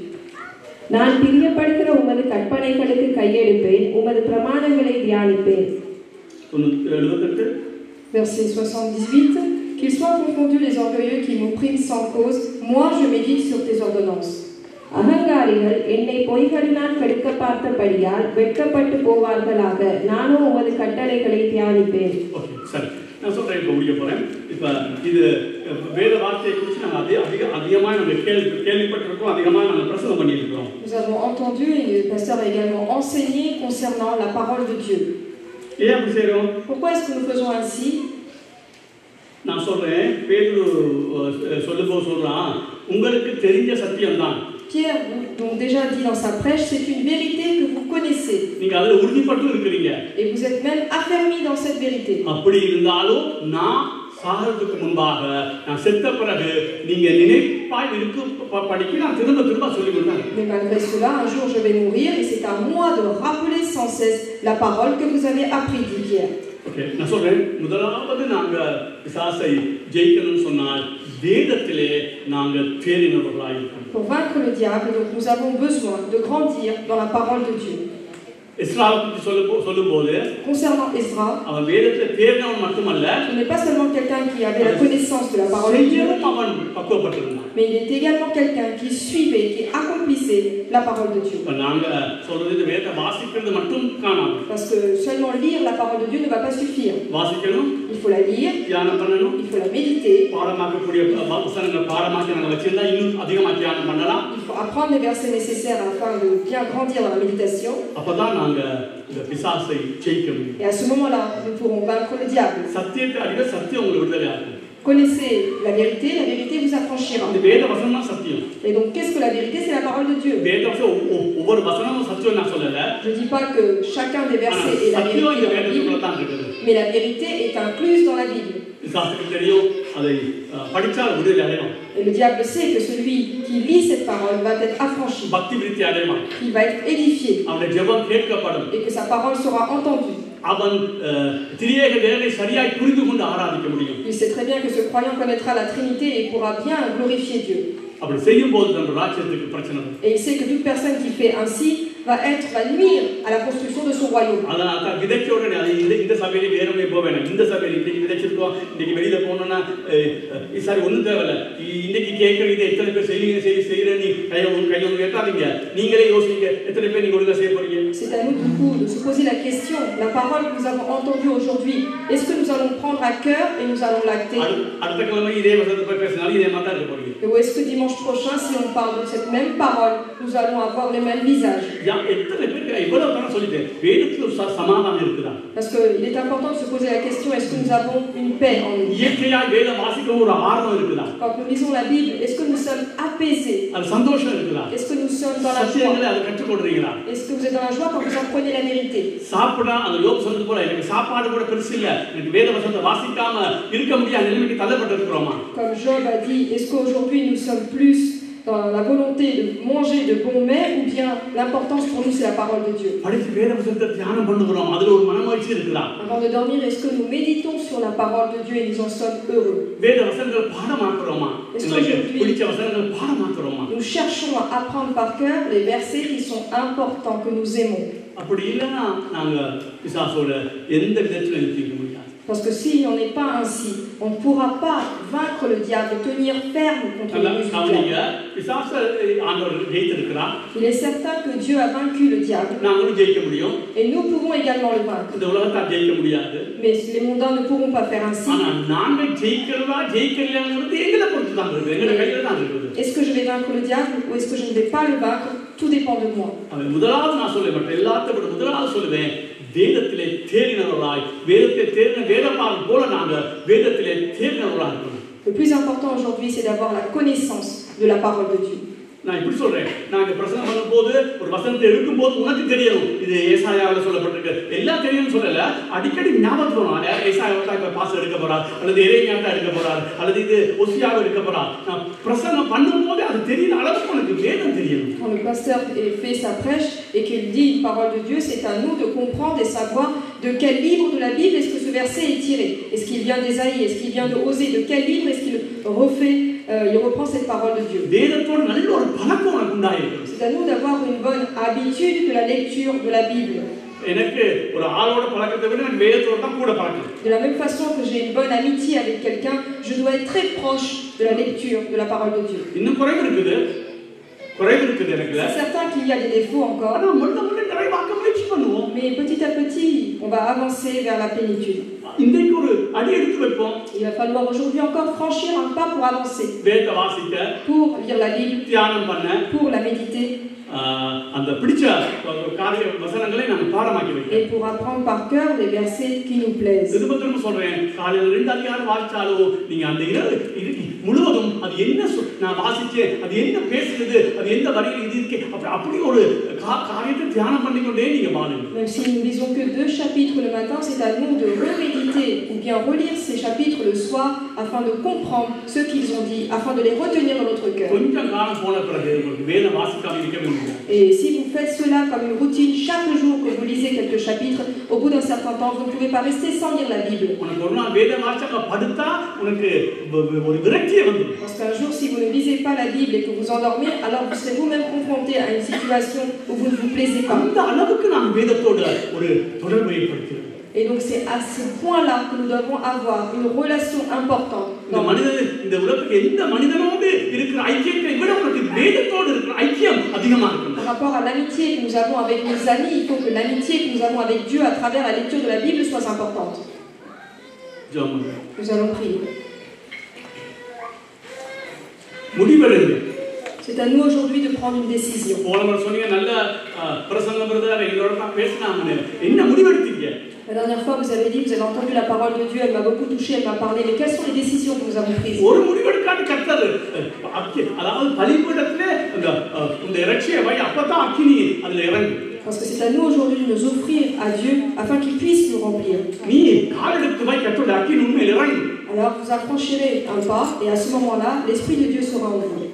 நான் பிரியப்படுகிற உமது கற்பனைகளுக்கு கையெடுப்பேன். உமது பிரமாணங்களை தியானிப்பேன். 78. Verset 78. Qu'ils soient confondus les orgueilleux qui m'oppriment sans cause. Moi je médite sur tes ordonnances. அகங்காரிகள் என்னை பொய்களினால் கெடுக்க பார்த்தபடியால் வெட்கப்பட்டு போவார்களாக. நானும் உமது கட்டளைகளை தியானிப்பேன். ஓகே, சரி. நான் சொல்றேன், இப்போ முடிய போறேன். இப்போ இது வேத வார்த்தையை குறித்து நாங்கள் அதிகமாக நம்ம கேள்விப்பட்டிருக்கோம், அதிகமாக நாங்கள் பிரசங்கம் பண்ணியிருக்கிறோம். Nous avons entendu et le pasteur a également enseigné concernant la parole de Dieu. ஏன் அப்படி செய்கிறோம்? Pourquoi est-ce que nous faisons ainsi? நான் சொல்றேன், பேதுரு சொல்லும்போது சொல்றான், உங்களுக்கு தெரிஞ்ச சத்தியம் தான். Pierre donc déjà dit dans sa prêche, c'est une vérité que vous connaissez. நீங்க அதுல உறுதிப்பட்டு இருக்கீங்க. Et vous êtes même affermis dans cette vérité. அப்படி இருந்தாலும் நான் சாகிறதுக்கு முன்பாக, நான் செத்த பிறகு நீங்க நினைப்பாய் படிக்க நான் திரும்ப சொல்லிக்கொண்டேன். Mais malgré cela, un jour je vais mourir et c'est à moi de rappeler sans cesse la parole que vous avez appris, dit Pierre. Okay, நான் சொல்றேன், முதலாவது நாங்க பிசாசை ஜெயிக்கணும்னு சொன்னால் வேதத்திலே நாங்கள் தேறினவர்களாக இருக்கணும். Pour vaincre le diable, donc nous avons besoin de grandir dans la parole de Dieu. இஸ்ராவை பற்றி சொல்லும்போது Concernant Ezra, அவன் வேதத்தில் தேர்ந்தவன் மட்டுமல்ல, il n'est pas seulement quelqu'un qui avait la connaissance de la parole de Dieu, அவன் பக்குவப்பட்டிருந்தான். mais il est également quelqu'un qui suivait, qui accomplissait la parole de Dieu. நாங்க சொல்றது இந்த வேதத்தை வாசிக்கிறது மட்டும் காணாது. Parce que seulement lire la parole de Dieu ne va pas suffire. வாசிக்கணும், Il faut la lire, தியானம் பண்ணணும், il faut la méditer, பாடமாக்கக்கூடிய வசனங்கள் பாடமாக்கி நாங்கள் வச்சிருந்தா இன்னும் அதிகமாக தியானம் பண்ணலாம். il faut apprendre les versets nécessaires afin de bien grandir dans la méditation. அப்பதான் நாங்க இந்த பிசாசை ஜெயிக்க முடியும். Et à ce moment-là, nous pourrons vaincre le diable. சத்தியத்தை அறிய சத்தியம் உங்களை விடுதலை ஆகும். Connaissez la vérité vous affranchira. இந்த வேத வசனம் தான் சத்தியம். Et donc qu'est-ce que la vérité? C'est la parole de Dieu. வேத வசனம் ஒவ்வொரு வசனமும் சத்தியம் நான் சொல்லல. Je dis pas que chacun des versets est la vérité dans la Bible, mais la vérité est incluse dans la Bible. பிசாசுக்கு தெரியும், அதை படிச்சால் விடுதலை அடையும். Et le diable sait que celui qui lit cette parole va être affranchi. பக்தி விருத்தி அடைவான். Il va être édifié. அவனுடைய ஜெபம் கேட்கப்படும். Et que sa parole sera entendue. அவன் திரியேக தேவனை சரியாய் புரிந்து கொண்டு ஆராதிக்க முடியும். Il sait très bien que ce croyant connaîtra la Trinité et pourra bien glorifier Dieu. அப்படி செய்யும்போது நம்ம ராஜ்யத்துக்கு பிரச்சனை வரும். Et il sait que toute personne qui fait ainsi va nuire à la construction de son royaume. அதனால தான் விதைச்சோட இந்த சபையில வேறமே போக வேண்டாம். இந்த சபையில இன்னைக்கு விதைச்சிருக்கோம், இன்னைக்கு வெளியில போனோம்னா சாரி ஒன்றும் தேவையில்லை. இன்னைக்கு கேட்கற இதை எத்தனை பேர் செய்யற நீ கையை ஏற்றாதீங்க. நீங்களே யோசிங்க, எத்தனை பேர் நீங்க ஒழுங்கா செய்ய போறீங்க. C'est à nous du coup de se poser la question, la parole que nous avons entendue aujourd'hui, est-ce que nous allons prendre à cœur et nous allons l'acter? அடுத்த கிழமை இதே வசனத்தை போய் பேசினாலும் இதே மாதிரி தான் இருக்க போறீங்க. Ou est-ce que dimanche prochain, si on parle de cette même parole, nous allons avoir les mêmes visages? எத்தனை பேருக்கு இவ்வளவு தான் சொல்லிட்டேன், வேதத்தில் சமாதானம் இருக்குதா? Parce qu'il est important de se poser la question, est-ce que nous avons une paix en nous? இயற்கையா வேதம் வாசிக்க ஒரு ஆர்வம் இருக்குதா? Quand nous lisons la Bible, est-ce que nous sommes apaisés? அது சந்தோஷம் இருக்குதா? Est-ce que nous sommes dans la சத்தியங்களை joie? அதை கற்றுக்கொள்றீங்களா? Est-ce que vous êtes dans la joie quand vous apprenez la vérité? சாப்பிட அந்த யோபு சொல்றது போல எனக்கு சாப்பாடு கூட பெருசு இல்ல, எனக்கு வேத வசனத்தை வாசிக்காம இருக்க முடியாத நிலைமைக்கு தள்ளப்பட்டு இருக்கிறோமா? Comme Job a dit, est-ce qu'aujourd'hui nous sommes plus dans la volonté de manger de bons mets ou bien l'importance pour nous c'est la parole de Dieu? படிச்சு வேத வசனத்தை தியானம் பண்ணுகிறோம், அதுல ஒரு மனமகிழ்ச்சி இருக்குதா? Avant de dormir, est-ce que nous méditons sur la parole de Dieu et nous en sommes heureux? வேத வசனங்களை பாடமாக்குறோமா? பிடிச்ச வசனங்களை பாடமாக்குறோமா? Nous cherchons à apprendre par cœur les versets qui sont importants, que nous aimons. அப்படி இல்லைன்னா நாங்கள் பிசாசோட எந்த விதத்தில் நிறுத்திக்க முடியாது. Parce que s'il n'en est pas ainsi, on ne pourra pas vaincre le diable, tenir ferme contre le diable. Il est certain que Dieu a vaincu le diable. Et nous pouvons également le vaincre. Mais les mondains ne pourront pas faire ainsi. Est-ce que je vais vaincre le diable ou est-ce que je ne vais pas le vaincre? Tout dépend de moi. வேதத்திலே தேறினவர்களாய் வேதத்தை தேறின வேதபாரன் போல நாங்கள் வேதத்திலே தேறினவர்களாக இருக்கணும். Le plus important aujourd'hui, c'est d'avoir la connaissance de la parole de Dieu. நான் இப்படி சொல்றேன், நாங்க பிரசங்கம் பண்ணும்போது ஒரு வசனத்தை எடுக்கும்போது உனக்கு தெரியணும் இது ஏசாயாவில் சொல்லப்பட்டிருக்கு எல்லாம் தெரியும்னு சொல்லல, அடிக்கடி ஞாபகம் வரும். ஏசாயாவை இப்ப பாஸ் எடுக்க போறார், அல்லது எரேமியாவை எடுக்க போறார், அல்லது இது ஒசியாவை எடுக்க போறார். நான் பிரசங்கம் பண்ணும்போது அது தெரியுற அளவுக்கு உனக்கு வேதம் தெரியணும். Quand le pasteur fait sa prêche et qu'il dit une parole de Dieu, c'est à nous de comprendre et savoir de quel livre de la Bible est-ce que ce verset est tiré. Est-ce qu'il vient d'Ésaïe? Est-ce qu'il vient de Osée? De quel livre est-ce qu'il il reprend cette parole de Dieu? C'est à nous d'avoir une bonne habitude de la lecture de la Bible. De la même façon que j'ai une bonne amitié avec quelqu'un, je dois être très proche de la lecture de la parole de Dieu. C'est certain qu'il y a des défauts encore, mais petit à petit, on va avancer vers la plénitude. Il va falloir aujourd'hui encore franchir un pas pour avancer, pour lire la Bible, pour la méditer, et pour apprendre par cœur les versets qui nous plaisent. Même si nous lisons que 2 chapitres le matin, c'est à nous de reméditer ou bien relire ces chapitres le soir afin de comprendre ce qu'ils ont dit, afin de les retenir dans notre cœur. Et si vous faites cela comme une routine chaque jour que vous lisez quelques chapitres, au bout d'un certain temps, vous ne pouvez pas rester sans lire la Bible. Parce qu'un jour, si vous ne lisez pas la Bible et que vous endormez, alors vous serez vous-même confronté à une situation où vous ne vous plaisez pas. Et donc c'est à ce point-là que nous devons avoir une relation importante. Par rapport à l'amitié que nous avons avec nos amis, il faut que l'amitié que nous avons avec Dieu à travers la lecture de la Bible soit importante. Nous allons prier. C'est à nous aujourd'hui de prendre une décision. La dernière fois, vous avez dit, vous avez entendu la parole de Dieu, elle m'a beaucoup touché, elle m'a parlé, mais quelles sont les décisions que nous avons prises? Parce que c'est à nous aujourd'hui de nous offrir à Dieu afin qu'il puisse nous remplir. Alors vous affranchirez un pas et à ce moment-là, l'Esprit de Dieu sera en vous.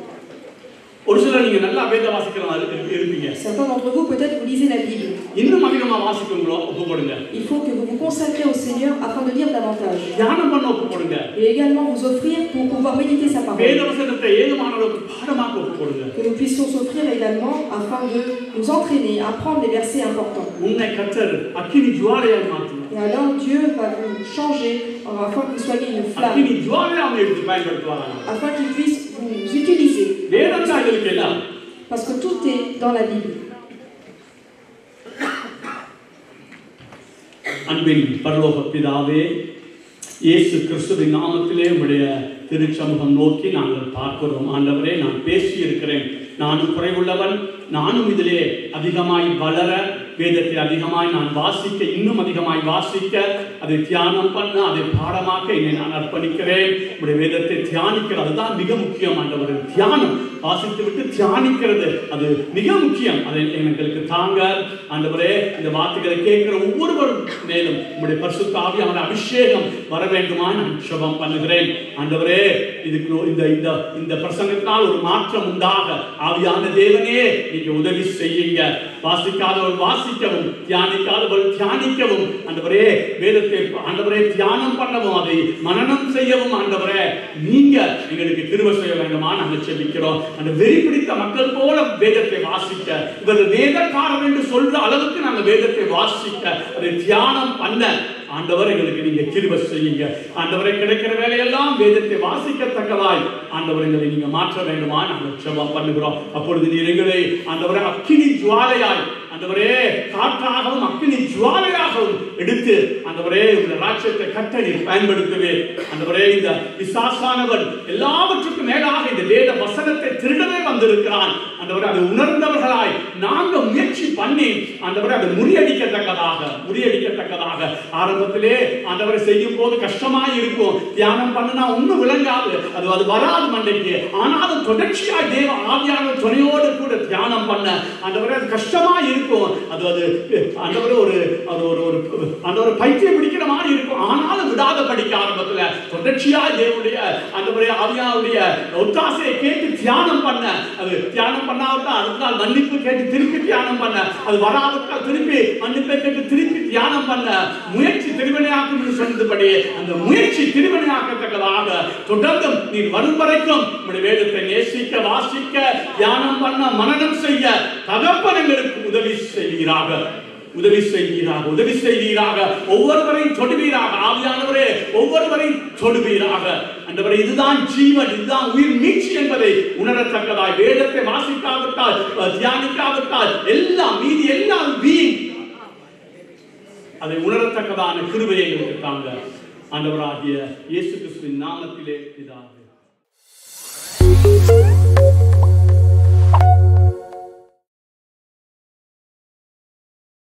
Certains d'entre vous, peut-être, vous lisez la Bible. Il faut que vous vous consacriez au Seigneur afin de lire davantage. Et également vous offrir pour pouvoir méditer sa parole. Que nous puissions s'offrir également afin de nous entraîner à prendre des versets importants. Et alors Dieu va vous changer afin que vous soyez une flamme. Afin qu'il puisse vous utiliser. Parce que tout est dans la Bible. அன்பின் பரலோக பிதாவே, இயேசு கிறிஸ்துவின் நாமத்திலே உம்முடைய திருச்சமூகம் நோக்கி நாங்கள் பார்க்கிறோம். ஆண்டவரே, நான் பேசி இருக்கிறேன், நானும் குறைவுள்ளவன், நானும் இதிலே அதிகமாய் வளர, வேதத்தை அதிகமாய் நான் வாசிக்க, இன்னும் அதிகமாய் வாசிக்க, அதை தியானம் பண்ண, அதை பாடமாக்க என்னை நான் அர்ப்பணிக்கிறேன். உடைய வேதத்தை தியானிக்கிறது அதுதான் மிக முக்கியம். ஆண்டவரே, தியானம் வாசித்து விட்டு தியானிக்கிறது அது மிக முக்கியம். அதை எங்களுக்கு தாங்க ஆண்டவரே. இந்த வார்த்தைகளை கேட்கிற ஒவ்வொருவரும் மேலும் உங்களுடைய பரிசுத்த ஆவியான அபிஷேகம் வர வேண்டுமா நான் ஜெபம் பண்ணுகிறேன். ஆண்டவரே, இதுக்கு இந்த பிரசங்கத்தினால் ஒரு மாற்றம் உண்டாக ஆவியான தேவனே நீங்க உதவி செய்யுங்க. வாசிக்காதவர் வாசிக்கவும், தியானிக்காதவர் தியானிக்கவும், ஆண்டவரே வேதத்தை ஆண்டவரே தியானம் பண்ணவும், அதை அதை மனனம் செய்யவும் ஆண்டவரே நீங்க எங்களுக்கு கிருபை செய்ய வேண்டுமா நாங்கள் செபிக்கிறோம். அந்த வெறி பிடித்த மக்கள் போல வேதத்தை வாசிக்க, இவர்கள் வேதக்காரர் என்று சொல்ற அளவுக்கு நாங்கள் வேதத்தை வாசிக்க, அதை தியானம் பண்ண ஆண்டவர் எங்களுக்கு நீங்க கிருபை செய்யுங்க. ஆண்டவரை கிடைக்கிற வேலையெல்லாம் வேதத்தை வாசிக்கத்தக்கதாய் ஆண்டவரை எங்களை நீங்க மாற்ற வேண்டுமா நாங்கள் ஜெபம் பண்ணுகிறோம். அப்பொழுது நீர் எங்களை ஆண்டவரை அக்கினி ஜுவாலையாய், ஆண்டவரே காற்றாகவும் அக்கினி ஜுவாலையாகவும் எடுத்து ஆண்டவரே இந்த ராஜ்யத்தை கட்ட நீர் பயன்படுத்துவே. ஆண்டவரே இந்த பிசாசானவன் எல்லாவற்றுக்கும் மேலாக இந்த வேத வசனத்தை திருடவே வந்திருக்கிறான். ஆண்டவரே அதை உணர்ந்தவர்களாய் நாங்க முயற்சி பண்ணி ஆண்டவரே அதை முறியடிக்கத்தக்கதாக ஆரம்பத்திலே ஆண்டவரை செய்யும் போது கஷ்டமாய் இருக்கும். தியானம் பண்ணா ஒன்னும் விளங்காது, அது வராது மண்டைக்கு. ஆனாலும் தொடர்ச்சியாய் தேவ ஆவியான துணையோடு கூட தியானம் பண்ண ஆண்டவரே அது கஷ்டமாய் இருக்கும். அது ஆண்டவரே ஒரு பைத்தியம் பிடிக்கிற மாதிரி இருக்கும். ஆனாலும் விடாத படிக்க ஆரம்பத்துல தொடர்ச்சியாய் தேவனுடைய ஆண்டவரே ஆவியானுடைய ஒத்தாசையை கேட்டு தியானம் பண்ண, அது தியானம் பண்ணாவிட்டால் அடுத்த நாள் மன்னிப்பு கேட்டு திருப்பி தியானம் பண்ண, அது வராவிட்டால் திருப்பி மன்னிப்பை கேட்டு திருப்பி தியானம் பண்ண, முயற்சி திருவினையாக்கும் என்று சொன்னபடி அந்த முயற்சி திருவினையாக்கத்தக்கதாக தொடர்ந்து நீர் வரும் வரைக்கும் நம்முடைய வேதத்தை நேசிக்க, வாசிக்க, தியானம் பண்ண, மனனம் செய்ய தகப்பன் எங்களுக்கு உதவி செய்வீராக. ஒவ்வொருவரையும் தொடுவீராக. ஆவியானவரே ஒவ்வொருவரையும் தொடுவீராக. ஆண்டவரே இதுதான் ஜீவன், இதுதான் உயிர் மீட்சி என்பதை உணரத்தக்கதாய் வேதத்தை வாசிக்காவிட்டால், தியானிக்காவிட்டால் எல்லாம் மீதி எல்லாம் வீண். அதை உணரத்தக்கதான கிருபையை எங்களுக்கு தாங்க. ஆண்டவராகிய இயேசு கிறிஸ்துவின் நாமத்திலே பிதாவே.